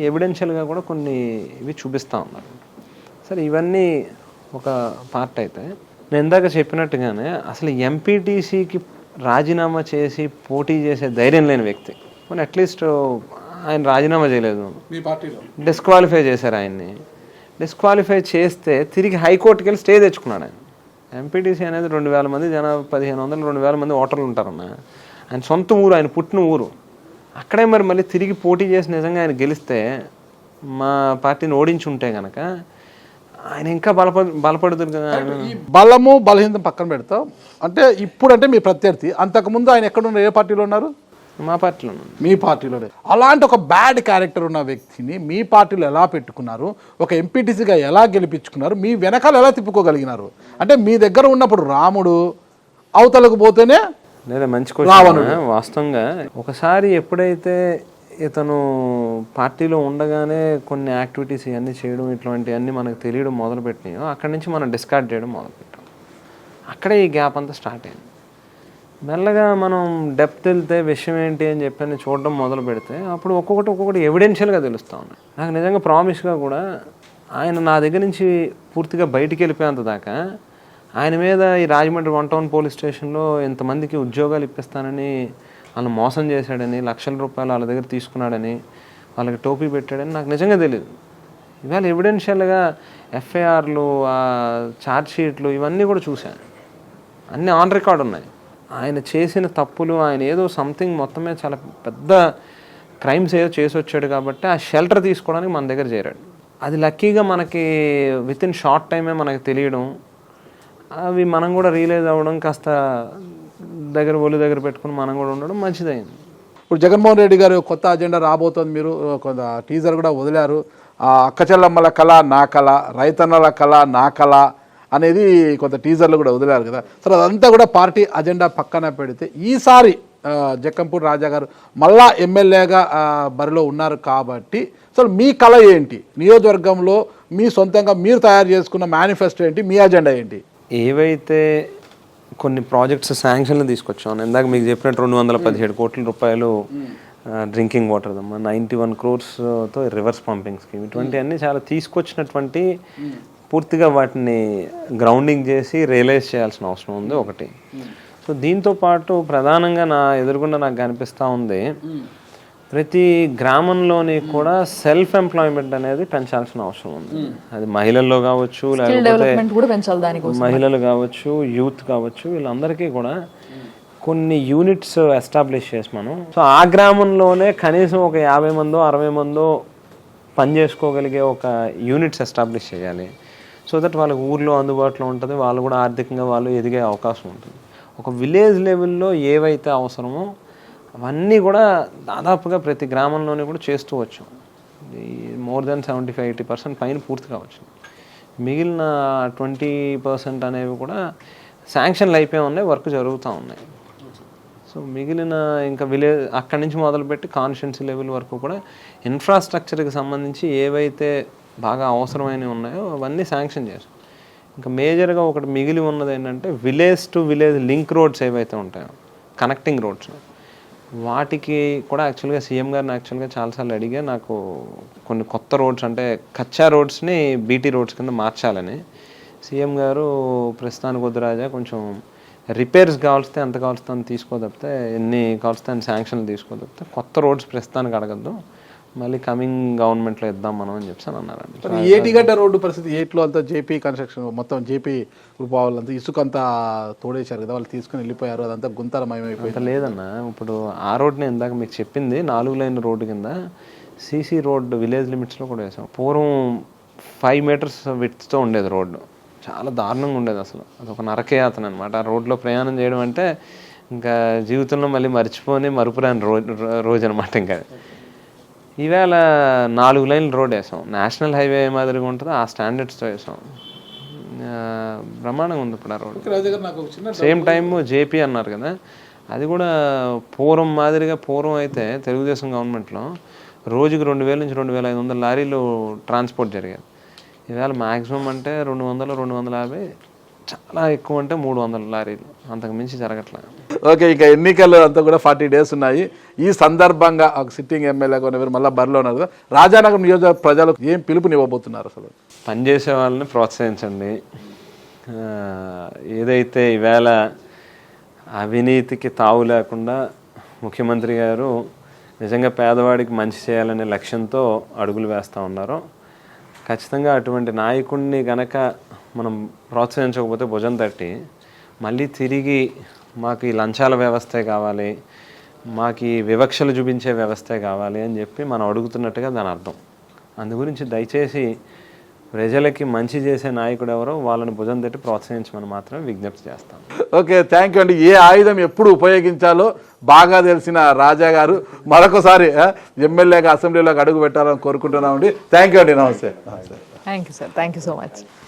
ఎవిడెన్షియల్గా కూడా కొన్ని ఇవి చూపిస్తూ ఉన్నారు. సరే, ఇవన్నీ ఒక పార్ట్ అయితే నేను ఇందాక చెప్పినట్టుగానే అసలు ఎంపీటీసీకి రాజీనామా చేసి పోటీ చేసే ధైర్యం లేని వ్యక్తి, కొన్ని అట్లీస్ట్ ఆయన రాజీనామా చేయలేదు, డిస్క్వాలిఫై చేశారు ఆయన్ని. డిస్క్వాలిఫై చేస్తే తిరిగి హైకోర్టుకి వెళ్ళి స్టే తెచ్చుకున్నాడు ఆయన. ఎంపీటీసీ అనేది 2000 మంది జనాభా, 1500 2000 మంది ఓటర్లు ఉంటారన్న. ఆయన సొంత ఊరు, ఆయన పుట్టిన ఊరు. అక్కడే మరి మళ్ళీ తిరిగి పోటీ చేసి నిజంగా ఆయన గెలిస్తే, మా పార్టీని ఓడించి ఉంటే కనుక ఆయన ఇంకా బలపడుతుంది కదా. ఈ బలము బలహీనత పక్కన పెడతాం అంటే ఇప్పుడంటే మీ ప్రత్యర్థి, అంతకుముందు ఆయన ఎక్కడ ఉన్నారు, ఏ పార్టీలో ఉన్నారు? మా పార్టీలో. మీ పార్టీలోనే. అలాంటి ఒక బ్యాడ్ క్యారెక్టర్ ఉన్న వ్యక్తిని మీ పార్టీలో ఎలా పెట్టుకున్నారు, ఒక ఎంపీటీసీగా ఎలా గెలిపించుకున్నారు, మీ వెనకాల ఎలా తిప్పుకోగలిగినారు? అంటే మీ దగ్గర ఉన్నప్పుడు రాముడు, అవతలకు పోతేనే లేదా మంచి క్వశ్చన్. వాస్తవంగా ఒకసారి ఎప్పుడైతే ఇతను పార్టీలో ఉండగానే కొన్ని యాక్టివిటీస్ ఇవన్నీ చేయడం, ఇట్లాంటివన్నీ మనకు తెలియడం మొదలుపెట్టినాయో అక్కడి నుంచి మనం డిస్కార్డ్ చేయడం మొదలుపెట్టాం. అక్కడే ఈ గ్యాప్ అంతా స్టార్ట్ అయింది. మెల్లగా మనం డెప్త్ వెళ్తే విషయం ఏంటి అని చెప్పని చూడడం మొదలు పెడితే అప్పుడు ఒక్కొక్కటి ఎవిడెన్షియల్గా తెలుస్తూ ఉన్నాయి. నాకు నిజంగా ప్రామిస్గా కూడా ఆయన నా దగ్గర నుంచి పూర్తిగా బయటికి వెళ్ళిపోయేంత దాకా ఆయన మీద ఈ రాజమండ్రి 1 టౌన్ పోలీస్ స్టేషన్లో ఎంతమందికి ఉద్యోగాలు ఇప్పిస్తానని వాళ్ళని మోసం చేశాడని, లక్షల రూపాయలు వాళ్ళ దగ్గర తీసుకున్నాడని, వాళ్ళకి టోపీ పెట్టాడని నాకు నిజంగా తెలియదు. ఇవాళ ఎవిడెన్షియల్గా ఎఫ్ఐఆర్లు, ఛార్జ్ షీట్లు ఇవన్నీ కూడా చూశాను. అన్నీ ఆన్ రికార్డ్ ఉన్నాయి. ఆయన చేసిన తప్పులు, ఆయన ఏదో సంథింగ్ మొత్తమే చాలా పెద్ద క్రైమ్స్ ఏదో చేసి వచ్చాడు కాబట్టి ఆ షెల్టర్ తీసుకోవడానికి మన దగ్గర చేరాడు. అది లక్కీగా మనకి విత్ ఇన్ షార్ట్ టైమే మనకి తెలియడం, అవి మనం కూడా రియలైజ్ అవ్వడం, కాస్త ఒళ్ళు దగ్గర పెట్టుకుని మనం కూడా ఉండడం మంచిదైంది. ఇప్పుడు జగన్మోహన్ రెడ్డి గారు కొత్త అజెండా రాబోతోంది, మీరు కొంత టీజర్ కూడా వదిలారు. అక్కచెల్లమ్మల కళ నా కళ, రైతన్నల కళ నా కళ అనేది కొంత టీజర్లు కూడా వదిలారు కదా. సరే, అదంతా కూడా పార్టీ అజెండా పక్కన పెడితే ఈసారి జక్కంపూడి రాజా గారు మళ్ళా ఎమ్మెల్యేగా బరిలో ఉన్నారు కాబట్టి అసలు మీ కళ ఏంటి? నియోజకవర్గంలో మీ సొంతంగా మీరు తయారు చేసుకున్న మేనిఫెస్టో ఏంటి? మీ అజెండా ఏంటి? ఏవైతే కొన్ని ప్రాజెక్ట్స్ శాంక్షన్లు తీసుకొచ్చాను, ఇందాక మీకు చెప్పినట్టు 217 కోట్ల రూపాయలు డ్రింకింగ్ వాటర్, 91 crores-తో రివర్స్ పంపింగ్ స్కీమ్, ఇటువంటివన్నీ చాలా తీసుకొచ్చినటువంటి, పూర్తిగా వాటిని గ్రౌండింగ్ చేసి రియలైజ్ చేయాల్సిన అవసరం ఉంది ఒకటి. సో దీంతో పాటు ప్రధానంగా నా ఎదురుగుండా నాకు కనిపిస్తూ ఉంది, ప్రతి గ్రామంలోని కూడా సెల్ఫ్ ఎంప్లాయ్మెంట్ అనేది పెంచాల్సిన అవసరం ఉంది. అది మహిళల్లో కావచ్చు, లేకపోతే మహిళలు కావచ్చు, యూత్ కావచ్చు, వీళ్ళందరికీ కూడా కొన్ని యూనిట్స్ ఎస్టాబ్లిష్ చేసి మనం, సో ఆ గ్రామంలోనే కనీసం ఒక 50 మందో 60 మందో పని చేసుకోగలిగే ఒక యూనిట్స్ ఎస్టాబ్లిష్ చేయాలి. సో దట్ వాళ్ళకి ఊర్లో అందుబాటులో ఉంటుంది, వాళ్ళు కూడా ఆర్థికంగా వాళ్ళు ఎదిగే అవకాశం ఉంటుంది. ఒక విలేజ్ లెవెల్లో ఏవైతే అవసరమో అవన్నీ కూడా దాదాపుగా ప్రతి గ్రామంలోనే కూడా చేస్తూ వచ్చాం. మోర్ దెన్ 75-80% పైన పూర్తిగా వచ్చింది. మిగిలిన 20% అనేవి కూడా శాంక్షన్లు అయిపోయి ఉన్నాయి, వర్క్ జరుగుతూ ఉన్నాయి. సో మిగిలిన ఇంకా విలేజ్ అక్కడి నుంచి మొదలుపెట్టి కాన్స్టిట్యున్సీ లెవెల్ వరకు కూడా ఇన్ఫ్రాస్ట్రక్చర్కి సంబంధించి ఏవైతే బాగా అవసరమైనవి ఉన్నాయో అవన్నీ శాంక్షన్ చేశాం. ఇంకా మేజర్గా ఒకటి మిగిలి ఉన్నది ఏంటంటే village to village link roads ఏవైతే ఉంటాయో, కనెక్టింగ్ రోడ్స్, వాటికి కూడా యాక్చువల్గా సీఎం గారిని యాక్చువల్గా చాలాసార్లు అడిగా, నాకు కొన్ని కొత్త రోడ్స్ అంటే కచ్చా రోడ్స్ని బీటీ రోడ్స్ కింద మార్చాలని. సీఎం గారు ప్రస్తుతానికి వద్దు రాజా, కొంచెం రిపేర్స్ కావాల్స్తే ఎంత కావాల్స్తే అంత తీసుకోదప్పితే, ఎన్ని కావాల్స్తే అన్ని శాంక్షన్లు తీసుకోదప్పితే కొత్త రోడ్స్ ప్రస్తుతానికి అడగద్దు, మళ్ళీ కమింగ్ గవర్నమెంట్లో ఇద్దాం మనం అని చెప్పి అన్నారండి. ఏటిగడ్డ రోడ్డు పరిస్థితి, ఏట్లో అంతా జేపీ కన్స్ట్రక్షన్ మొత్తం జేపీ గ్రూప్ వాళ్ళంతా ఇసుక అంతా తోడేశారు కదా, వాళ్ళు తీసుకుని వెళ్ళిపోయారు, అదంతా గుంతలమయమైపోయింది. అంత లేదన్న, ఇప్పుడు ఆ రోడ్ని ఇందాక మీకు చెప్పింది 4 లైన్ రోడ్డు కింద సీసీ రోడ్డు విలేజ్ లిమిట్స్లో కూడా వేసాం. పూర్వం 5 మీటర్స్ విడ్త్తో ఉండేది రోడ్డు, చాలా దారుణంగా ఉండేది అసలు, అదొక నరకయాతన అనమాట. ఆ రోడ్లో ప్రయాణం చేయడం అంటే ఇంకా జీవితంలో మళ్ళీ మరుపురాని రోజు అనమాట. ఇంకా ఈవేళ 4 లైన్ల రోడ్ వేసాం, నేషనల్ హైవే మాదిరిగా ఉంటుందో ఆ స్టాండర్డ్స్తో వేసాం, బ్రహ్మాండంగా ఉంది ఇప్పుడు ఆ రోడ్. సేమ్ టైమ్ జేపీ అన్నారు కదా, అది కూడా పూర్వం మాదిరిగా, పూర్వం అయితే తెలుగుదేశం గవర్నమెంట్లో రోజుకి 2000 నుంచి 2500 లారీలు ట్రాన్స్పోర్ట్ జరిగేది. ఈవేళ మ్యాక్సిమం అంటే 200, 250, చాలా ఎక్కువ అంటే 300 లారీలు, అంతకు మించి జరగట్లేదు. ఓకే, ఇక ఎన్నికలు అంతా కూడా 40 డేస్ ఉన్నాయి. ఈ సందర్భంగా ఒక సిట్టింగ్ ఎమ్మెల్యేగా ఉన్నవారు మళ్ళీ బరిలో ఉన్నారు కదా, రాజానగరం నియోజకవర్గ ప్రజలకు ఏం పిలుపునివ్వబోతున్నారు? అసలు పనిచేసే వాళ్ళని ప్రోత్సహించండి. ఏదైతే ఈవేళ అవినీతికి తావు లేకుండా ముఖ్యమంత్రి గారు నిజంగా పేదవాడికి మంచి చేయాలనే లక్ష్యంతో అడుగులు వేస్తూ ఉన్నారో, ఖచ్చితంగా అటువంటి నాయకుడిని గనక మనం ప్రోత్సహించకపోతే భుజం తట్టి మళ్ళీ తిరిగి మాకు ఈ లంచాల వ్యవస్థే కావాలి, మాకు ఈ వివక్షలు చూపించే వ్యవస్థే కావాలి అని చెప్పి మనం అడుగుతున్నట్టుగా దాని అర్థం. అందు గురించి దయచేసి ప్రజలకి మంచి చేసే నాయకుడు ఎవరో వాళ్ళని భుజం తట్టి ప్రోత్సహించమని మాత్రమే విజ్ఞప్తి చేస్తాం. ఓకే, థ్యాంక్ యూ అండి. ఏ ఆయుధం ఎప్పుడు ఉపయోగించాలో బాగా తెలిసిన రాజా గారు మరొకసారి ఎమ్మెల్యేగా అసెంబ్లీలోకి అడుగు పెట్టాలని కోరుకుంటున్నామండి. థ్యాంక్ యూ అండి. నమస్తే. Thank you sir, thank you so much.